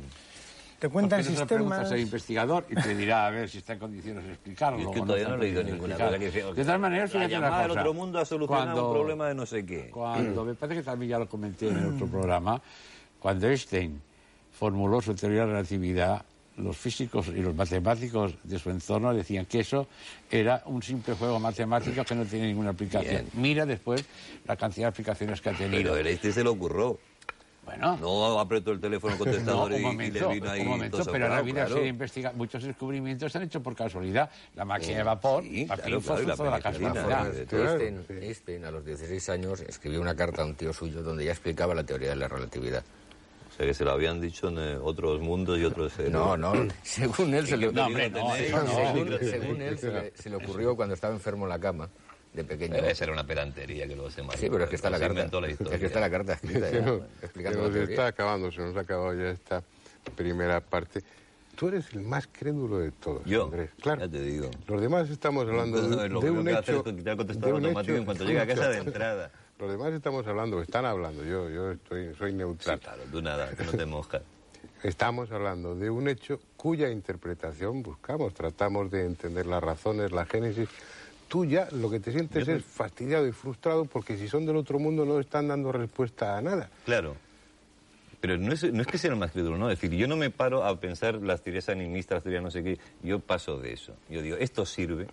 Te cuentan Porque no se pregunta sistemas. al investigador y te dirá a ver si está en condiciones de explicarlo. Yo es que o todavía está no he leído en condiciones ninguna de cosa que explicarlo. dice, De todas maneras, la fíjate una llamada del cosa. otro mundo a solucionar un problema de no sé qué. Cuando, me parece que también ya lo comenté en otro programa, cuando Einstein formuló su teoría de la relatividad, los físicos y los matemáticos de su entorno decían que eso era un simple juego matemático que no tiene ninguna aplicación. Bien. Mira después la cantidad de aplicaciones que ha tenido. Pero este se le ocurrió. Bueno, No apretó el teléfono contestador un y momento, le vino ahí un momento, todo pero en la sobrado, vida claro. se investiga, muchos descubrimientos se han hecho por casualidad. La máquina de vapor, Sí, la claro, fue claro, y la fruto de la penicilina, casualidad. Claro, Einstein, a los 16 años, escribió una carta a un tío suyo donde ya explicaba la teoría de la relatividad. O sea, que se lo habían dicho en otros mundos y otros... No, según él se le No, hombre, no, eso no. según él se le ocurrió cuando estaba enfermo en la cama, de pequeño. Pero esa era una pedantería que luego se Sí, pero es que está la se carta. inventó la historia. Es que está la carta escrita ya, Se explicando nos la teoría. está acabando, se nos ha acabado ya esta primera parte. Tú eres el más crédulo de todos, Yo, Andrés. Claro. ya te digo. Los demás estamos hablando de Lo un primero que hace hecho... es quitar el de contestador un automático hecho- en cuanto llega a casa de entrada. Los demás estamos hablando, están hablando, yo soy Sí, neutral. claro, tú nada, que no te mojas. Estamos hablando de un hecho cuya interpretación buscamos, tratamos de entender las razones, la génesis. Tú ya lo que te sientes es fastidiado y frustrado porque si son del otro mundo no están dando respuesta a nada. Claro. Pero no es que sea más crédulo, ¿no? Es decir, yo no me paro a pensar las teorías animistas, las teorías no sé qué. Yo paso de eso. Yo digo, esto sirve,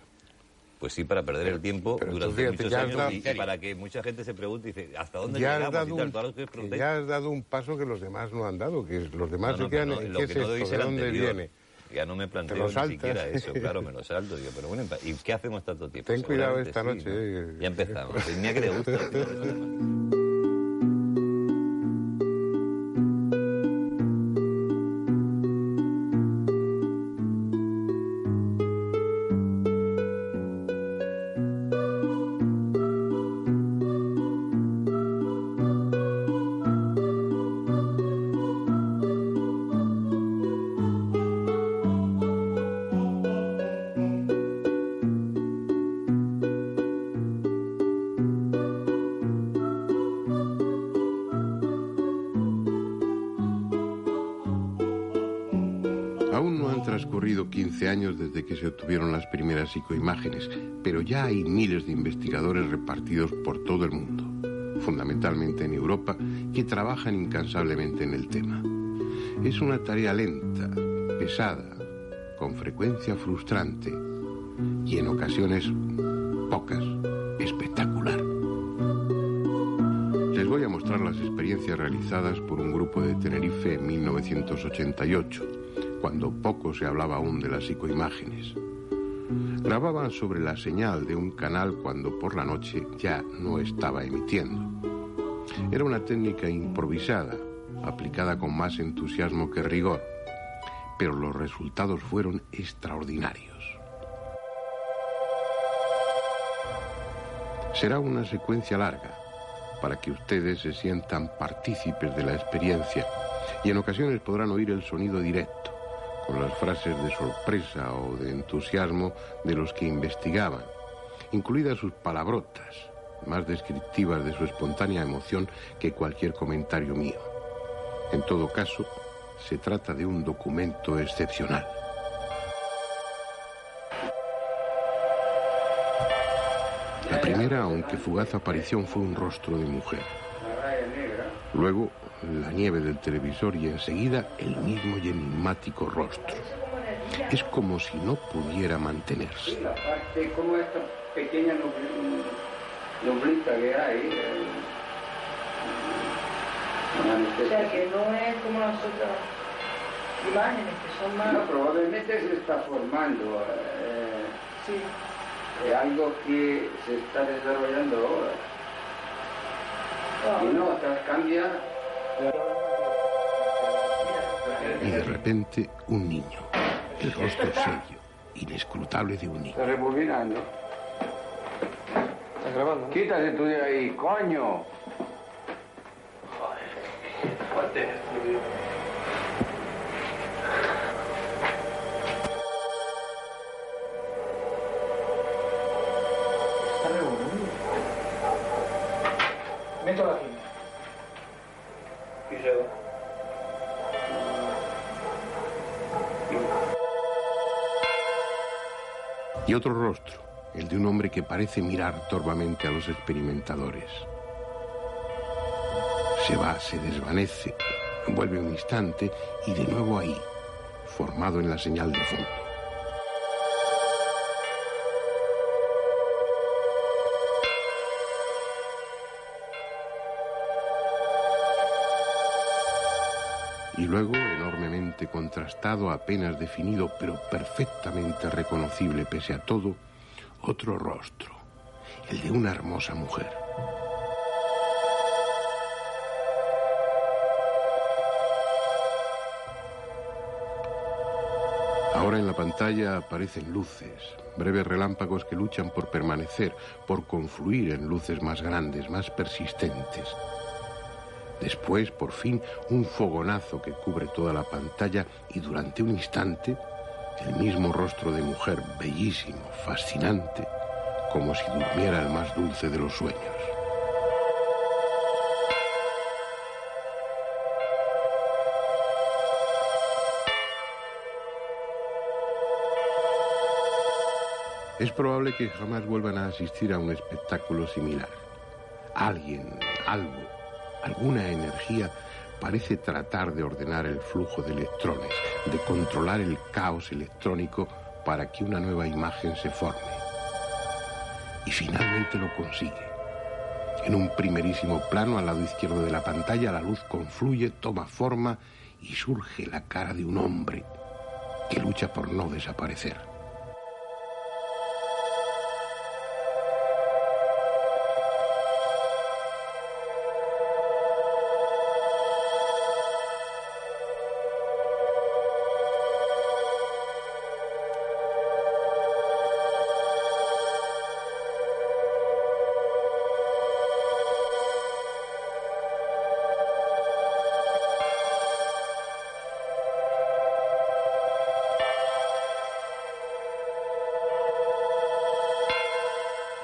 pues sí, para perder el tiempo durante muchos años y para que mucha gente se pregunte y dice, ¿hasta dónde llegamos? Y tal, todas las cosas ya has dado un paso que los demás no han dado, que los demás se quedan en ¿qué es esto? ¿De dónde viene? Ya no me planteo ni siquiera eso, claro, me lo salto. Digo, pero bueno, ¿y qué hacemos tanto tiempo? Ten cuidado esta noche. ¿no? Ya empezamos. Mira que le gusta. Aún no han transcurrido 15 años desde que se obtuvieron las primeras psicoimágenes, pero ya hay miles de investigadores repartidos por todo el mundo, fundamentalmente en Europa, que trabajan incansablemente en el tema. Es una tarea lenta, pesada, con frecuencia frustrante y en ocasiones pocas, espectacular. Les voy a mostrar las experiencias realizadas por un grupo de Tenerife en 1988, cuando poco se hablaba aún de las psicoimágenes. Grababan sobre la señal de un canal cuando por la noche ya no estaba emitiendo. Era una técnica improvisada, aplicada con más entusiasmo que rigor, pero los resultados fueron extraordinarios. Será una secuencia larga, para que ustedes se sientan partícipes de la experiencia y en ocasiones podrán oír el sonido directo, con las frases de sorpresa o de entusiasmo de los que investigaban, incluidas sus palabrotas, más descriptivas de su espontánea emoción que cualquier comentario mío. En todo caso, se trata de un documento excepcional. La primera, aunque fugaz aparición, fue un rostro de mujer. Luego, la nieve del televisor y enseguida el mismo y enigmático rostro. Es como si no pudiera mantenerse. La parte como esta pequeña nublita que hay. O sea, que no es como las otras imágenes, que son más... No, probablemente se está formando. Sí. Algo que se está desarrollando ahora. Y no, cambia. Y de repente, un niño. El rostro serio, inescrutable de un niño. Está rebobinando. ¿Estás grabando? Quítate tú de ahí, coño. Meto la cinta. Y se va. Y otro rostro, el de un hombre que parece mirar torvamente a los experimentadores. Se va, se desvanece, vuelve un instante y de nuevo ahí, formado en la señal de fondo. Y luego, enormemente contrastado, apenas definido, pero perfectamente reconocible pese a todo, otro rostro, el de una hermosa mujer. Ahora en la pantalla aparecen luces, breves relámpagos que luchan por permanecer, por confluir en luces más grandes, más persistentes. Después, por fin, un fogonazo que cubre toda la pantalla y durante un instante, el mismo rostro de mujer, bellísimo, fascinante, como si durmiera el más dulce de los sueños. Es probable que jamás vuelvan a asistir a un espectáculo similar. Alguien, algo, alguna energía parece tratar de ordenar el flujo de electrones, de controlar el caos electrónico para que una nueva imagen se forme. Y finalmente lo consigue. En un primerísimo plano, al lado izquierdo de la pantalla, la luz confluye, toma forma y surge la cara de un hombre que lucha por no desaparecer.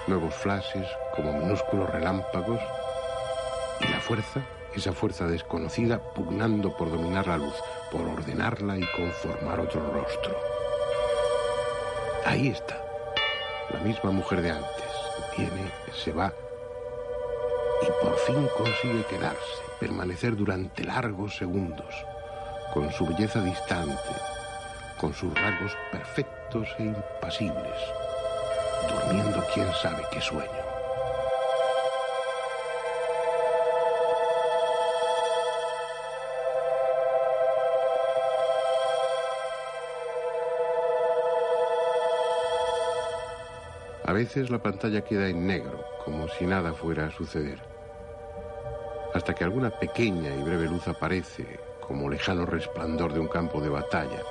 Nuevos flashes como minúsculos relámpagos y la fuerza, esa fuerza desconocida, pugnando por dominar la luz, por ordenarla y conformar otro rostro. Ahí está, la misma mujer de antes. Viene, se va y por fin consigue quedarse, permanecer durante largos segundos, con su belleza distante, con sus rasgos perfectos e impasibles, durmiendo quién sabe qué sueño. A veces la pantalla queda en negro, como si nada fuera a suceder, hasta que alguna pequeña y breve luz aparece, como lejano resplandor de un campo de batalla.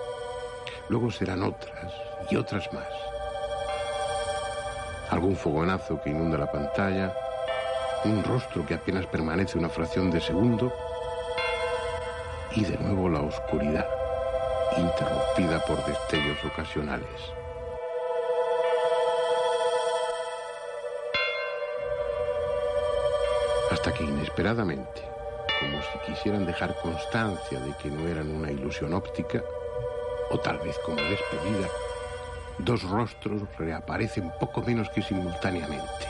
Luego serán otras y otras más. Algún fogonazo que inunda la pantalla, un rostro que apenas permanece una fracción de segundo y de nuevo la oscuridad, interrumpida por destellos ocasionales. Hasta que inesperadamente, como si quisieran dejar constancia de que no eran una ilusión óptica, o tal vez como despedida, dos rostros reaparecen poco menos que simultáneamente.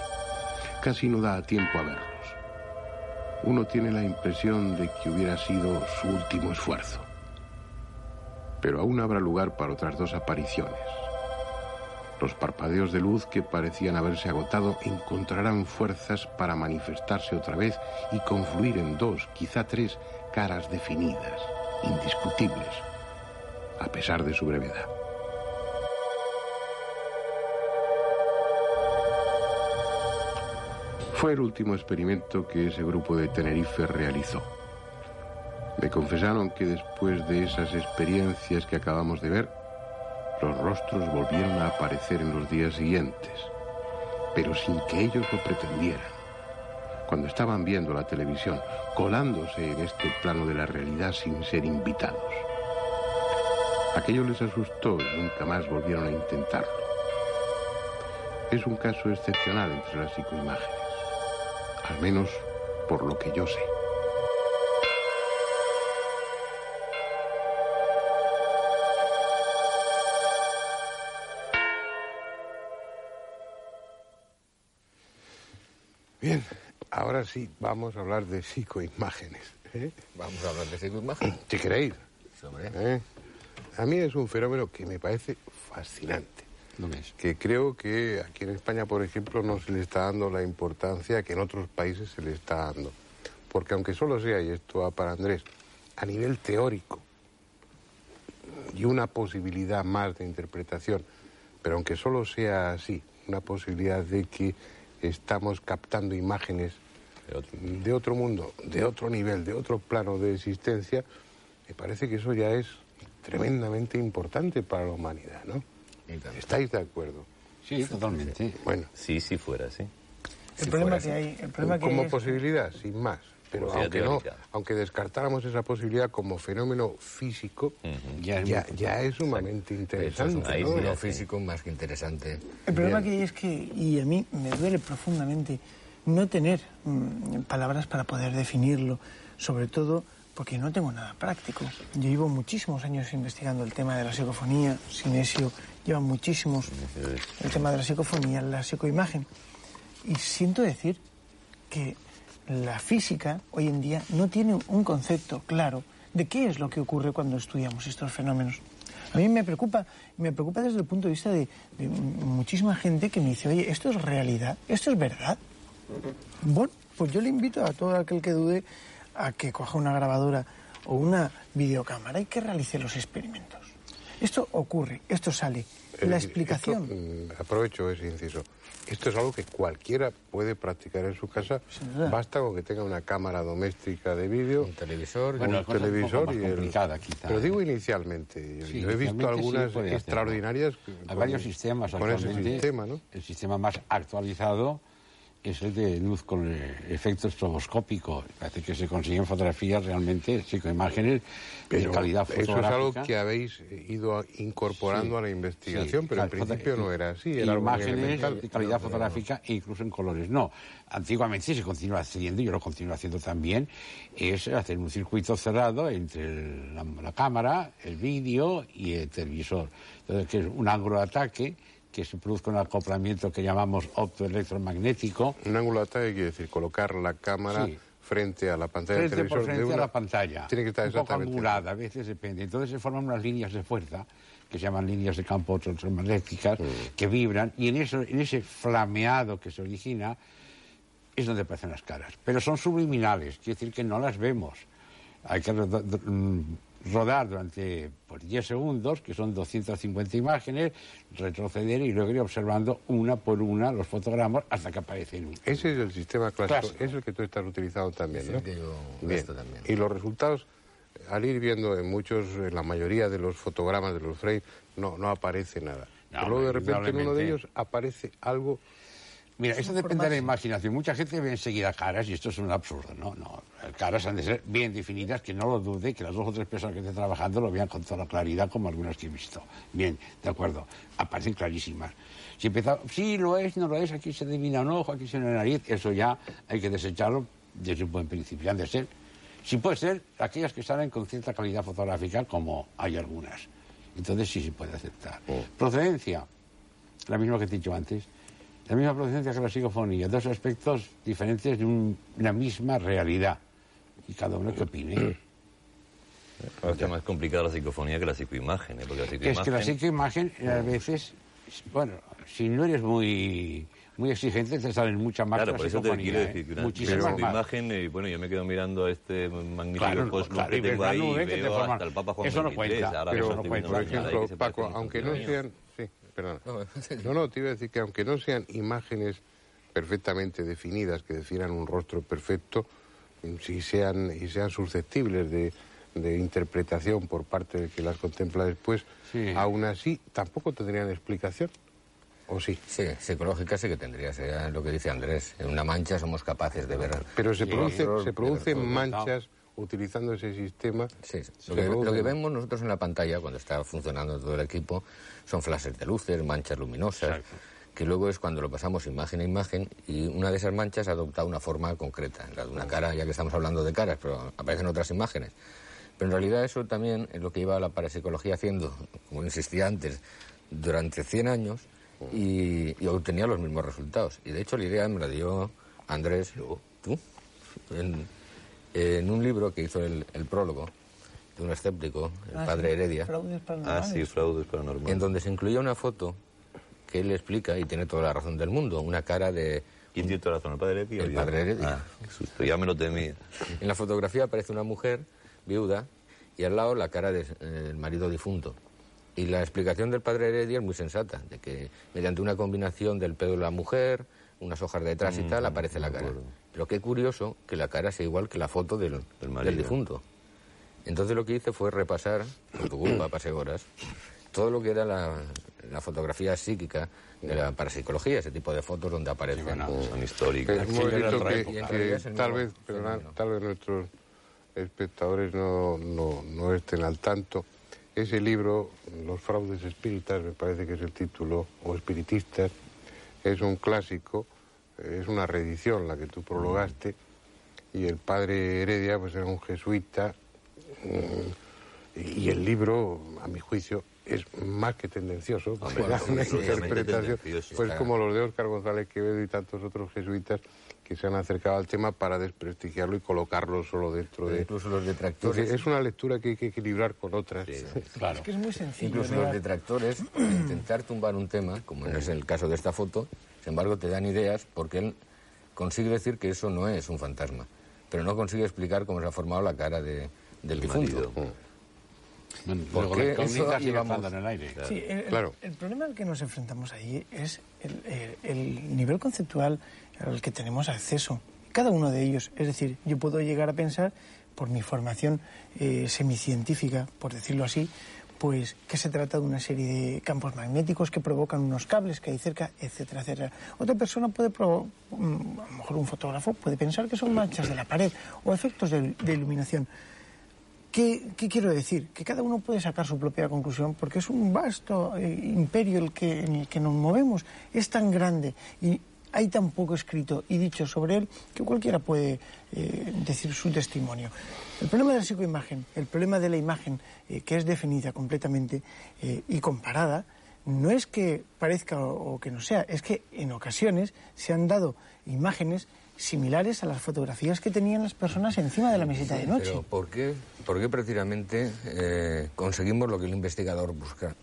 Casi no da tiempo a verlos. Uno tiene la impresión de que hubiera sido su último esfuerzo. Pero aún habrá lugar para otras dos apariciones. Los parpadeos de luz que parecían haberse agotado encontrarán fuerzas para manifestarse otra vez y confluir en dos, quizá tres, caras definidas, indiscutibles, a pesar de su brevedad. Fue el último experimento que ese grupo de Tenerife realizó. Me confesaron que después de esas experiencias que acabamos de ver, los rostros volvieron a aparecer en los días siguientes, pero sin que ellos lo pretendieran. Cuando estaban viendo la televisión, colándose en este plano de la realidad sin ser invitados. Aquello les asustó y nunca más volvieron a intentarlo. Es un caso excepcional entre las psicoimágenes. Al menos por lo que yo sé. Bien, ahora sí, vamos a hablar de psicoimágenes. Vamos a hablar de psicoimágenes. ¿Qué queréis? Sí, hombre. A mí es un fenómeno que me parece fascinante. Que creo que aquí en España, por ejemplo, no se le está dando la importancia que en otros países se le está dando. Porque aunque solo sea, y esto va para Andrés, a nivel teórico y una posibilidad más de interpretación, pero aunque solo sea así, una posibilidad de que estamos captando imágenes de otro mundo, de otro nivel, de otro plano de existencia, me parece que eso ya es tremendamente importante para la humanidad, ¿no? ¿Estáis de acuerdo? Sí, totalmente. Bueno. Sí, si fuera, sí. El problema que hay... Como posibilidad, sin más. Pero aunque no, aunque descartáramos esa posibilidad como fenómeno físico, ya es sumamente interesante. Es lo físico más que interesante. El problema que hay es que, y a mí me duele profundamente, no tener palabras para poder definirlo, sobre todo porque no tengo nada práctico. Yo llevo muchísimos años investigando el tema de la psicofonía, sinesio llevan muchísimos el tema de la psicofonía, la psicoimagen. Y siento decir que la física hoy en día no tiene un concepto claro de qué es lo que ocurre cuando estudiamos estos fenómenos. A mí me preocupa desde el punto de vista de muchísima gente que me dice, oye, ¿esto es realidad? ¿Esto es verdad? Bueno, pues yo le invito a todo aquel que dude a que coja una grabadora o una videocámara y que realice los experimentos. Esto ocurre, esto sale. La explicación... aprovecho ese inciso. Esto es algo que cualquiera puede practicar en su casa. Basta con que tenga una cámara doméstica de vídeo, un televisor, bueno, un televisor y complicada, quizá. Pero digo inicialmente. Sí, yo he visto algunas extraordinarias. Hay varios sistemas actualmente. Ese sistema, ¿no? El sistema más actualizado es el de luz con efecto estroboscópico. Parece que se consiguen fotografías realmente, psicoimágenes de calidad fotográfica. Eso es algo que habéis ido incorporando a la investigación, pero en principio no era así. Era imágenes de calidad fotográfica e incluso en colores. No, antiguamente se continúa haciendo, yo lo continúo haciendo también, es hacer un circuito cerrado entre la cámara, el vídeo y el televisor. Entonces, que es un ángulo de ataque que se produzca un acoplamiento que llamamos optoelectromagnético. Un ángulo de ataque quiere decir colocar la cámara frente a la pantalla del televisor. Frente a la pantalla. Tiene que estar un poco angulada, a veces depende. Entonces se forman unas líneas de fuerza que se llaman líneas de campo electromagnéticas que vibran y en ese flameado que se origina es donde aparecen las caras. Pero son subliminales, quiere decir que no las vemos. Hay que rodar durante 10 segundos, que son 250 imágenes, retroceder y luego ir observando una por una los fotogramas hasta que aparecen uno. Ese es el sistema clásico, es el que tú estás utilizando también, ¿no? Bien. También. Y los resultados, al ir viendo en la mayoría de los fotogramas de los frames, no aparece nada. No, pero luego de repente en uno de ellos aparece algo. Mira, eso depende de la imaginación. Mucha gente ve enseguida caras y esto es un absurdo. No. Caras han de ser bien definidas, que no lo dude, que las 2 o 3 personas que estén trabajando lo vean con toda claridad, como algunas que he visto. Bien, de acuerdo. Aparecen clarísimas. Si empieza, sí, lo es, no lo es, aquí se adivina un ojo, aquí se ve una nariz, eso ya hay que desecharlo desde un buen principio. Han de ser, si puede ser, aquellas que salen con cierta calidad fotográfica, como hay algunas. Entonces sí se puede aceptar. Procedencia, la misma que te he dicho antes. La misma procedencia que la psicofonía, 2 aspectos diferentes de una misma realidad. Y cada uno que opine. Es más complicada la psicofonía que la psicoimagen, porque la psicoimagen... Es que la psicoimagen a veces, bueno, si no eres muy exigente, te salen muchas más. Claro, por eso te quiero decir que una psicoimagen, bueno, yo me quedo mirando a este magnífico cosmos que tengo ahí y veo hasta el Papa Juan XXIII. Ahora pero no cuenta. Por ejemplo, Paco, aunque no sean... Perdón. No, te iba a decir que aunque no sean imágenes perfectamente definidas, que definan un rostro perfecto, y sean susceptibles de interpretación por parte del que las contempla después, aún así tampoco tendrían explicación. ¿O sí? Sí, psicológica sí que tendría, sería lo que dice Andrés. En una mancha somos capaces de ver... Pero se producen manchas utilizando ese sistema. Sí, lo que vemos nosotros en la pantalla cuando está funcionando todo el equipo son flashes de luces, manchas luminosas, que luego es cuando lo pasamos imagen a imagen y una de esas manchas adopta una forma concreta. La de una cara, ya que estamos hablando de caras, pero aparecen otras imágenes. Pero en realidad eso también es lo que iba la parapsicología haciendo, como insistía antes, durante 100 años y obtenía los mismos resultados. Y de hecho la idea me la dio Andrés, tú, en un libro que hizo el prólogo de un escéptico, el padre Heredia. Fraudes paranormales. En donde se incluía una foto que él explica, y tiene toda la razón del mundo, una cara de... ¿Quién tiene toda la razón? ¿El padre Heredia? El padre Heredia. Qué susto, ya me lo temía. En la fotografía aparece una mujer viuda y al lado la cara del marido difunto. Y la explicación del padre Heredia es muy sensata, de que mediante una combinación del pelo de la mujer, unas hojas de detrás y tal, aparece la cara. Pero qué curioso que la cara sea igual que la foto del difunto. Entonces lo que hice fue repasar, por tu culpa, pasé horas, todo lo que era la fotografía psíquica de la parapsicología, ese tipo de fotos donde aparecen. Son históricas. Es muy bonito que tal vez nuestros espectadores no estén al tanto. Ese libro, Los fraudes espíritas, me parece que es el título, o espiritistas, es un clásico, es una reedición la que tú prologaste, y el padre Heredia pues era un jesuita, y el libro, a mi juicio, es más que tendencioso, Hombre, da una absolutamente interpretación, tendencioso, pues claro. como los de Óscar González Quevedo y tantos otros jesuitas que se han acercado al tema para desprestigiarlo y colocarlo solo dentro de... Incluso los detractores... Entonces, es una lectura que hay que equilibrar con otras. Sí, claro. Es que es muy sencillo. Incluso los detractores, intentar tumbar un tema, como es el caso de esta foto, sin embargo te dan ideas porque él consigue decir que eso no es un fantasma, pero no consigue explicar cómo se ha formado la cara del difunto. Bueno, ¿Por luego qué la incógnita eso sigue llevamos- estando en el aire. Sí, Claro. el problema al que nos enfrentamos ahí es el nivel conceptual al que tenemos acceso. Cada uno de ellos. Es decir, yo puedo llegar a pensar, por mi formación semicientífica, por decirlo así, pues que se trata de una serie de campos magnéticos que provocan unos cables que hay cerca, etcétera, etcétera. Otra persona puede, a lo mejor un fotógrafo, puede pensar que son manchas de la pared o efectos de iluminación. ¿Qué quiero decir? Que cada uno puede sacar su propia conclusión porque es un vasto imperio en el que nos movemos. Es tan grande y hay tan poco escrito y dicho sobre él que cualquiera puede decir su testimonio. El problema de la psicoimagen, el problema de la imagen que es definida completamente y comparada, no es que parezca o que no sea, es que en ocasiones se han dado imágenes similares a las fotografías que tenían las personas encima de la mesita de noche. Pero ¿por qué precisamente conseguimos lo que el investigador busca?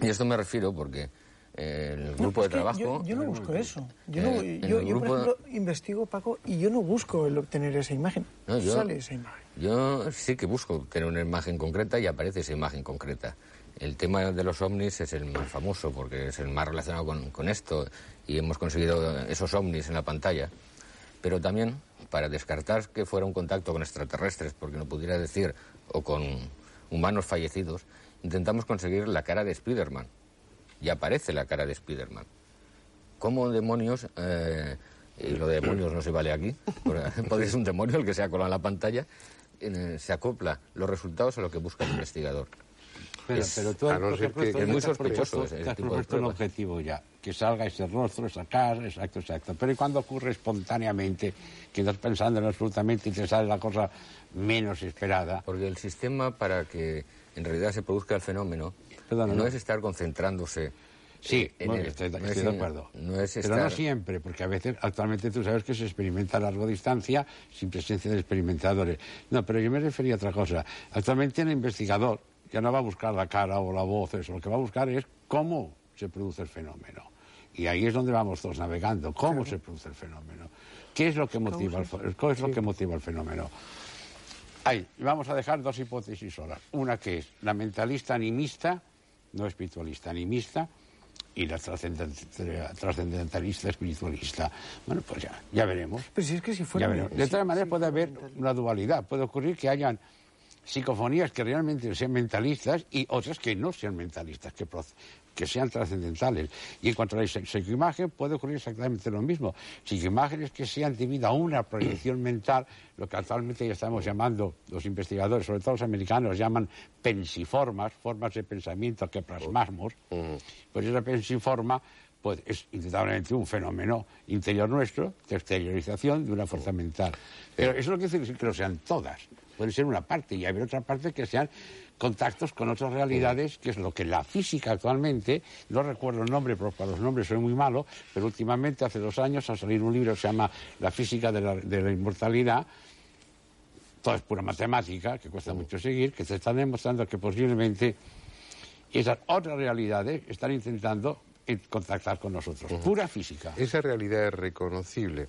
Y esto me refiero porque el grupo de trabajo... Yo no busco eso. Yo, grupo... por ejemplo, investigo, Paco, y yo no busco el obtener esa imagen. No, sale esa imagen. Yo sí que busco obtener una imagen concreta y aparece esa imagen concreta. El tema de los ovnis es el más famoso porque es el más relacionado con esto y hemos conseguido esos ovnis en la pantalla. Pero también, para descartar que fuera un contacto con extraterrestres, porque no pudiera decir, o con humanos fallecidos, intentamos conseguir la cara de Spiderman. Y aparece la cara de Spiderman. ¿Cómo demonios, y lo de demonios no se vale aquí, porque es un demonio el que se ha colado en la pantalla, se acopla los resultados a lo que busca el investigador? Pero tú, por ejemplo, es muy sospechoso te has tipo de propuesto un pruebas. objetivo ya, que salga ese rostro, esa cara, exacto. Pero ¿y cuando ocurre espontáneamente, que estás pensando en absolutamente y te sale la cosa menos esperada? Porque el sistema para que en realidad se produzca el fenómeno no es estar concentrándose. Sí, en estoy de acuerdo. Pero no siempre, porque a veces, actualmente tú sabes que se experimenta a larga distancia sin presencia de experimentadores. No, pero yo me refería a otra cosa. Actualmente el investigador ya no va a buscar la cara o la voz, eso. Lo que va a buscar es cómo se produce el fenómeno. Y ahí es donde vamos todos navegando. ¿Cómo se produce el fenómeno? ¿Qué es lo que motiva el fenómeno? Ahí, vamos a dejar dos hipótesis solas. Una que es la mentalista animista, no espiritualista, animista, y la trascendentalista espiritualista. Bueno, pues ya veremos. Pero si es que si fuera... De todas maneras puede haber una dualidad. Puede ocurrir que hayan psicofonías que realmente sean mentalistas y otras que no sean mentalistas, que sean trascendentales. Y en cuanto a la psicoimagen puede ocurrir exactamente lo mismo. Psicoimágenes que sean debido a una proyección mental, lo que actualmente ya estamos llamando, los investigadores, sobre todo los americanos, llaman pensiformas, formas de pensamiento que plasmamos. Pues esa pensiforma pues es indudablemente un fenómeno interior nuestro, de exteriorización de una fuerza mental. Pero eso no quiere decir que lo sean todas. Puede ser una parte y hay otra parte que sean contactos con otras realidades, que es lo que la física actualmente, no recuerdo el nombre, porque para los nombres soy muy malo, pero últimamente, hace 2 años, ha salido un libro que se llama La física de la inmortalidad. Todo es pura matemática, que cuesta mucho seguir, que se está demostrando que posiblemente esas otras realidades están intentando contactar con nosotros. Pura física. Esa realidad es reconocible.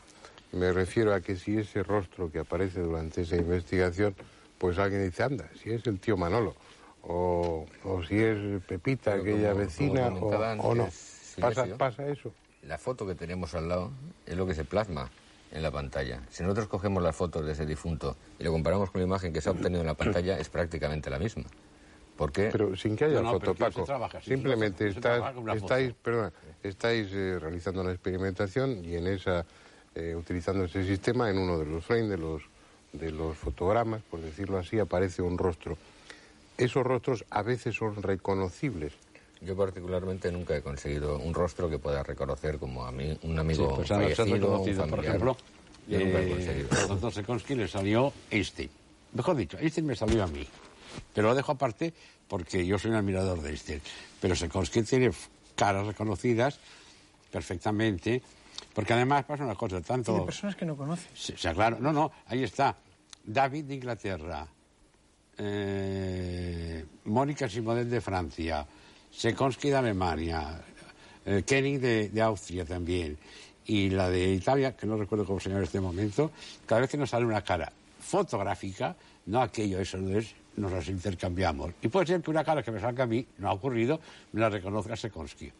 Me refiero a que si ese rostro que aparece durante esa investigación, pues alguien dice, anda, si es el tío Manolo, o si es Pepita, aquella vecina, o no. ¿Pasa eso? La foto que tenemos al lado es lo que se plasma en la pantalla. Si nosotros cogemos las fotos de ese difunto y lo comparamos con la imagen que se ha obtenido en la pantalla, es prácticamente la misma. ¿Por qué? Pero sin que haya foto, Paco. Simplemente estáis realizando una experimentación y en esa... utilizando ese sistema, en uno de los frames de los fotogramas, por decirlo así, aparece un rostro. Esos rostros a veces son reconocibles. Yo particularmente nunca he conseguido un rostro que pueda reconocer como a mí, un amigo pues fallecido, un familiar. por ejemplo, yo nunca he conseguido. A Dr. Sekonsky le salió Einstein. Mejor dicho, Einstein me salió a mí. Pero lo dejo aparte porque yo soy un admirador de este. Pero Sikorski tiene caras reconocidas perfectamente, porque además pasa una cosa, tanto... Y de personas que no conoces. O sea, claro, no, ahí está. David de Inglaterra, Mónica Simonet de Francia, Sikorski de Alemania, Koenig de Austria también, y la de Italia, que no recuerdo cómo se llama en este momento. Cada vez que nos sale una cara fotográfica, no aquello, eso no es, nos las intercambiamos. Y puede ser que una cara que me salga a mí, no ha ocurrido, me la reconozca Sikorski.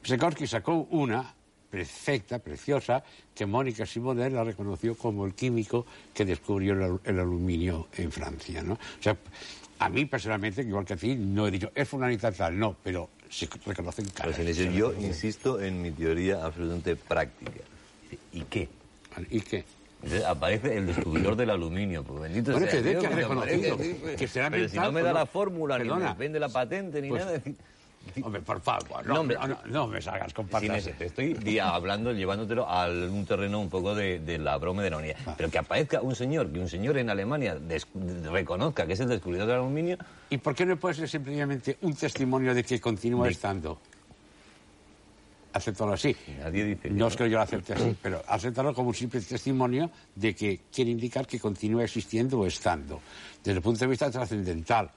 Sikorski sacó una perfecta, preciosa, que Mónica Simonet la reconoció como el químico que descubrió el aluminio en Francia, ¿no? O sea, a mí personalmente, igual que a ti, no he dicho, es fulanita tal, no, pero se reconocen caras. Pues yo insisto en mi teoría absolutamente práctica. ¿Y qué? ¿Y qué? Entonces aparece el descubridor del aluminio, pues bendito bueno, sea Dios, que ha reconocido, que será pero mental, si no me da no, la fórmula, perdona, ni me vende la patente, ni pues, nada. Hombre, por favor, no me salgas con patas. Te estoy hablando, llevándotelo a un terreno un poco de la broma de la unidad. Pero que aparezca un señor en Alemania reconozca que es el descubridor del aluminio. ¿Y por qué no puede ser simplemente un testimonio de que continúa estando? Acéptalo así. Nadie dice no es que yo lo acepte así, pero acéptalo como un simple testimonio de que quiere indicar que continúa existiendo o estando. Desde el punto de vista trascendental.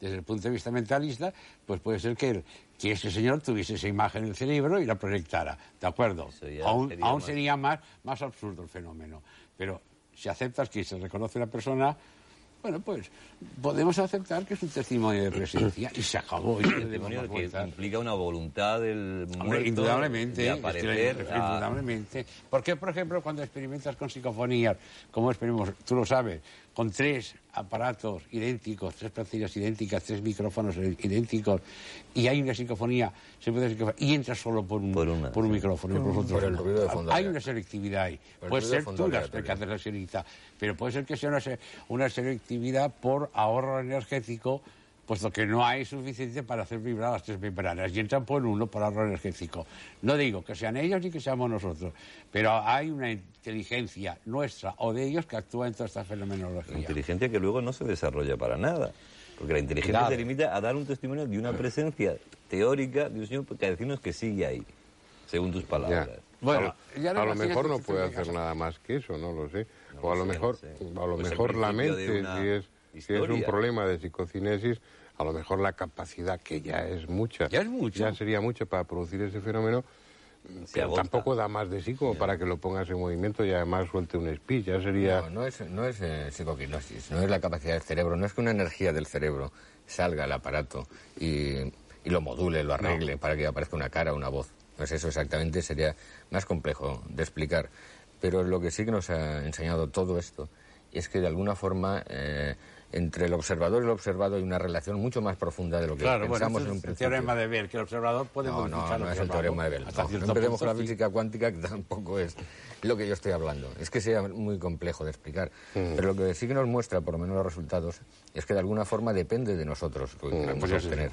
Desde el punto de vista mentalista, pues puede ser que ese señor tuviese esa imagen en el cerebro y la proyectara, ¿de acuerdo? Aún sería más absurdo el fenómeno. Pero si aceptas que se reconoce la persona, bueno, pues podemos aceptar que es un testimonio de presencia y se acabó. Un testimonio que implica una voluntad del muerto indudablemente, de aparecer. Indudablemente. Porque, por ejemplo, cuando experimentas con psicofonías, como experimentamos, tú lo sabes, con 3 aparatos idénticos, 3 plantillas idénticas, 3 micrófonos idénticos, y hay una psicofonía, se puede psicofonía, y entras solo por un micrófono. Por el ruido de fondo. Hay una selectividad ahí. Puede ser tú la que haces la selectividad, pero puede ser que sea una selectividad por ahorro energético, puesto que no hay suficiente para hacer vibrar las 3 membranas y entran por uno por ahorro energético. No digo que sean ellos ni que seamos nosotros, pero hay una inteligencia nuestra o de ellos que actúa en toda esta fenomenología. Una inteligencia que luego no se desarrolla para nada, porque la inteligencia se limita a dar un testimonio de una presencia teórica de un señor que a decirnos que sigue ahí, según tus palabras. Ya. Bueno, a lo mejor no puede hacer nada más que eso, no lo sé. O a lo mejor la mente, si es un problema de psicocinesis, a lo mejor la capacidad, que ya es mucha, ya sería mucha para producir ese fenómeno, pero tampoco da más de sí como para que lo pongas en movimiento y además suelte un speech, ya sería... No es psicoquinesis, no es la capacidad del cerebro, no es que una energía del cerebro salga al aparato y lo module, lo arregle para que aparezca una cara o una voz. Pues eso exactamente sería más complejo de explicar. Pero lo que sí que nos ha enseñado todo esto es que de alguna forma entre el observador y el observado hay una relación mucho más profunda de lo que pensamos en un principio. El teorema de Bell, que el observador puede modificar no es el teorema de Bell. No empecemos con la física cuántica, que tampoco es lo que yo estoy hablando. Es que sería muy complejo de explicar. Pero lo que sí que nos muestra, por lo menos los resultados, es que de alguna forma depende de nosotros lo que queramos obtener.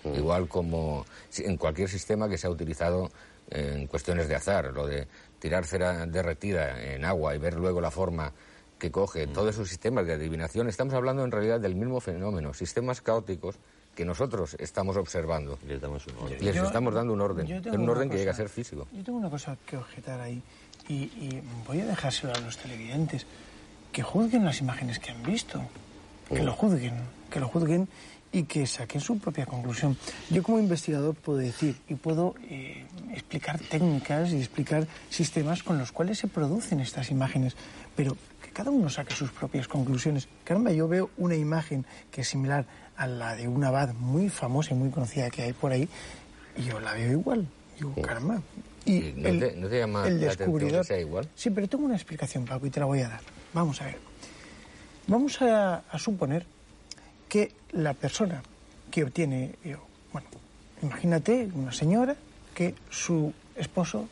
Igual como en cualquier sistema que se ha utilizado en cuestiones de azar, lo de tirar cera derretida en agua y ver luego la forma que coge, todos esos sistemas de adivinación, estamos hablando en realidad del mismo fenómeno, sistemas caóticos que nosotros estamos observando. Les estamos dando un orden, un orden que llega a ser físico. Yo tengo una cosa que objetar ahí y voy a dejárselo a los televidentes, que juzguen las imágenes que han visto, que lo juzguen y que saquen su propia conclusión. Yo como investigador puedo decir y puedo explicar técnicas y explicar sistemas con los cuales se producen estas imágenes, pero que cada uno saque sus propias conclusiones. Caramba, yo veo una imagen que es similar a la de una abad muy famosa y muy conocida que hay por ahí y yo la veo igual. Digo, caramba. Y ¿No te llama el la descubridor atención que sea igual? Sí, pero tengo una explicación, Paco, y te la voy a dar. Vamos a ver. Vamos a suponer que la persona que obtiene, imagínate una señora que su esposo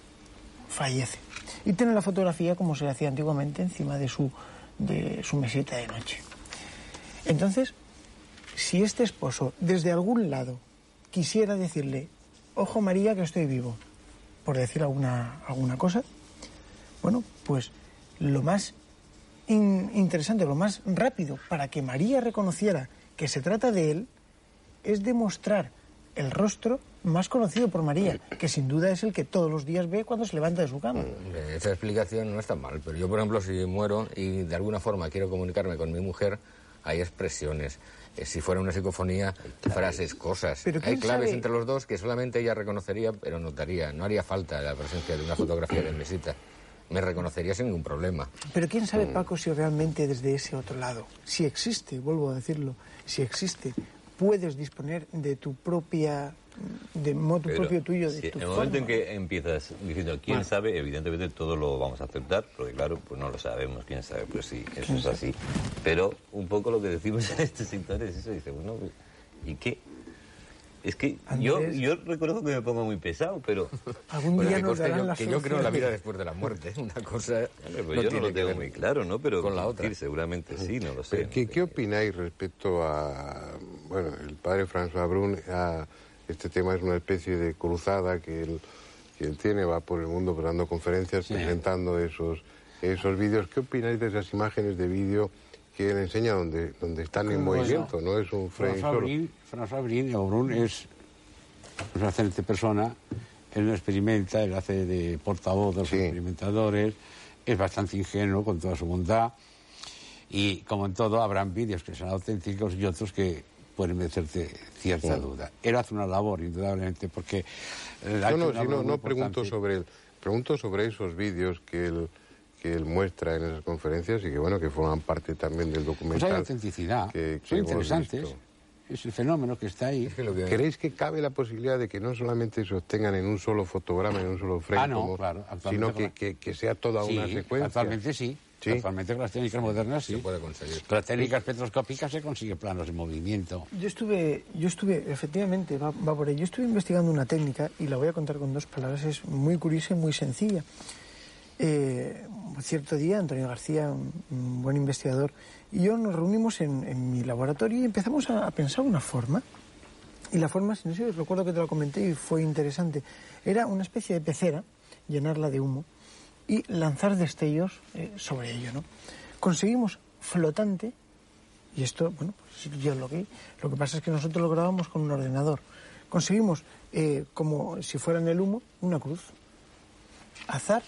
fallece y tiene la fotografía como se le hacía antiguamente encima de su mesita de noche. Entonces, si este esposo desde algún lado quisiera decirle, ojo María que estoy vivo, por decir alguna cosa, bueno, pues lo más interesante, lo más rápido para que María reconociera que se trata de él es demostrar el rostro más conocido por María, que sin duda es el que todos los días ve cuando se levanta de su cama. Esa explicación no está mal, pero yo, por ejemplo, si muero y de alguna forma quiero comunicarme con mi mujer, hay expresiones. Si fuera una psicofonía, frases, cosas. Hay claves entre los dos que solamente ella reconocería, pero notaría. No haría falta la presencia de una fotografía de mesita. Me reconocería sin ningún problema. Pero quién sabe, Paco, si realmente desde ese otro lado, si existe, vuelvo a decirlo, si existe, puedes disponer de tu propia, de modo propio tuyo, de tu en el momento en que empiezas diciendo quién sabe, evidentemente todo lo vamos a aceptar, porque claro, pues no lo sabemos, quién sabe, pues sí, eso es así. Pero un poco lo que decimos en este sector es eso, dice, bueno, ¿y qué? Es que yo reconozco que me pongo muy pesado, pero... Algún día nos darán la solución. Yo creo en la vida después de la muerte, una cosa... Pues yo no lo tengo muy claro, ¿no? Pero con la otra. Seguramente sí, no lo sé. ¿Qué opináis respecto a... Bueno, el padre François Brun, este tema es una especie de cruzada que él tiene, va por el mundo dando conferencias, presentando esos vídeos. ¿Qué opináis de esas imágenes de vídeo que él enseña donde están en movimiento? No es un frame solo. François Brun es una excelente persona. Él no experimenta, él hace de portavoz de los experimentadores, es bastante ingenuo con toda su bondad, y como en todo habrán vídeos que son auténticos y otros que pueden merecerte cierta duda. Él hace una labor, indudablemente, porque... pregunto sobre esos vídeos que él muestra en esas conferencias y que forman parte también del documental. Pues hay autenticidad, son interesantes. Es el fenómeno que está ahí. ¿Creéis que cabe la posibilidad de que no solamente se obtengan en un solo fotograma, en un solo frame, sino que sea toda una secuencia? Actualmente sí. Actualmente con las técnicas modernas sí. Se puede conseguir. Con las técnicas espectroscópicas se consigue planos de movimiento. Yo estuve, efectivamente, va por ahí. Yo estuve investigando una técnica y la voy a contar con 2 palabras. Es muy curiosa y muy sencilla. Cierto día, Antonio García, un buen investigador, y yo nos reunimos en mi laboratorio y empezamos a pensar una forma. Y la forma, si no sé, recuerdo que te lo comenté y fue interesante, era una especie de pecera, llenarla de humo y lanzar destellos sobre ello, ¿no? Conseguimos flotante, y esto, bueno, pues yo lo que pasa es que nosotros lo grabamos con un ordenador. Conseguimos, como si fuera en el humo, una cruz. Azar,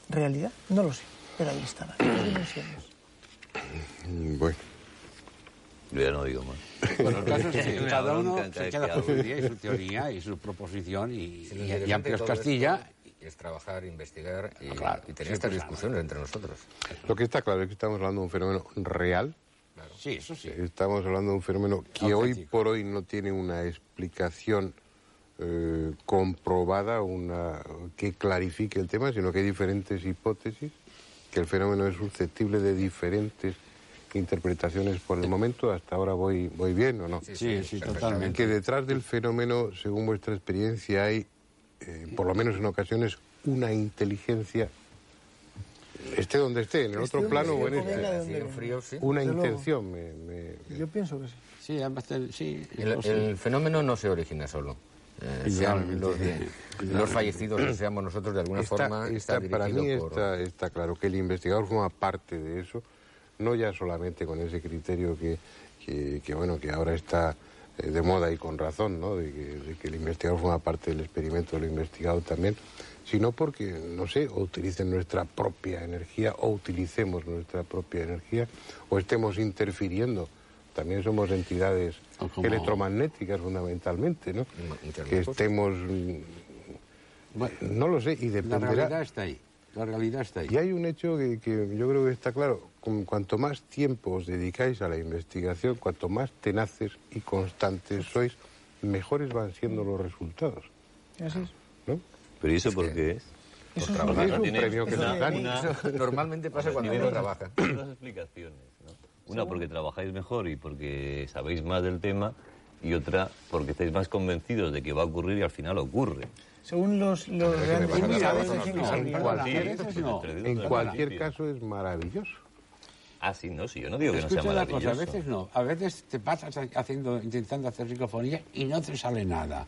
realidad, no lo sé, pero ahí estaba, las dimensiones. Bueno. Yo ya no digo más. Bueno, el caso es que cada uno se queda con su idea y su teoría y su proposición y amplios Castilla. Es trabajar, investigar y tener estas discusiones entre nosotros. Lo que está claro es que estamos hablando de un fenómeno real. Claro. Sí, eso sí. Estamos hablando de un fenómeno que hoy por hoy no tiene una explicación comprobada, que clarifique el tema, sino que hay diferentes hipótesis, que el fenómeno es susceptible de diferentes interpretaciones por el momento. Hasta ahora voy bien, ¿o no? Sí, totalmente. Que detrás del fenómeno, según vuestra experiencia, hay, por lo menos en ocasiones, una inteligencia, esté donde esté, en el otro plano o en este. Una intención. Yo pienso que sí. Sí, además, sí. El fenómeno no se origina solo. Sean los fallecidos o seamos nosotros, de alguna forma está para mí por... está claro que el investigador forma parte de eso, no ya solamente con ese criterio que ahora está de moda y con razón, ¿no? de que el investigador forma parte del experimento de lo investigado también, sino porque, no sé, o utilicen nuestra propia energía o utilicemos nuestra propia energía o estemos interfiriendo. También somos entidades electromagnéticas fundamentalmente, ¿no? Que estemos... Bueno, no lo sé, y dependerá... La realidad está ahí. Y hay un hecho que yo creo que está claro. Cuanto más tiempo os dedicáis a la investigación, cuanto más tenaces y constantes sois, mejores van siendo los resultados. Así es. ¿No? ¿Pero y eso por qué es? Por trabajar. Es un premio que nos dan. Normalmente pasa cuando uno trabaja. Dos explicaciones, ¿no? Una porque trabajáis mejor y porque sabéis más del tema, y otra porque estáis más convencidos de que va a ocurrir y al final ocurre. Según los grandes en cualquier caso es maravilloso. Ah, sí, no, sí, yo no digo que no sea maravilloso. A veces no, a veces te pasas intentando hacer psicofonía y no te sale nada.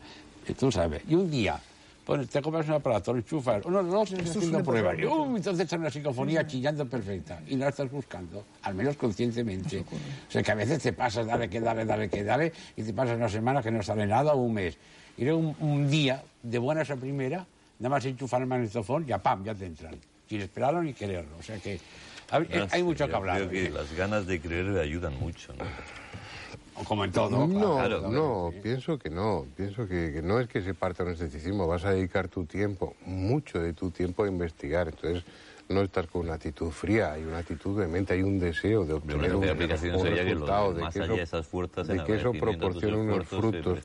Tú sabes, y un día Pues te compras un aparato, lo enchufas, uno, dos, estás haciendo pruebas. Entonces está una psicofonía chillando perfecta y la estás buscando, al menos conscientemente. O sea, que a veces te pasas, dale, y te pasas una semana que no sale nada o un mes. Y luego un día, de buenas a primera, nada más enchufar el magnetofón, ya ¡pam!, ya te entran. Sin esperarlo ni quererlo. O sea que hay mucho que hablar. Creo que las ganas de creer le ayudan mucho, ¿no? Como en todo. No, pienso que no. Pienso que no es que se parta un escepticismo. Vas a dedicar tu tiempo, mucho de tu tiempo, a investigar. Entonces, no estás con una actitud fría, hay una actitud de mente, hay un deseo de obtener un resultado, de que eso proporcione unos frutos.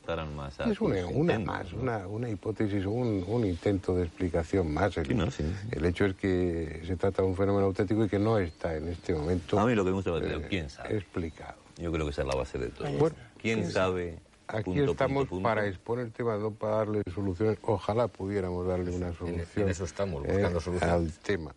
Es una hipótesis, un intento de explicación más. El hecho es que se trata de un fenómeno auténtico y que no está en este momento a mí lo que me gusta es quién sabe. Explicado. Yo creo que esa es la base de todo. Bueno, ¿quién sabe? Aquí estamos para exponer el tema, no para darle soluciones. Ojalá pudiéramos darle una solución en eso estamos, buscando soluciones al tema.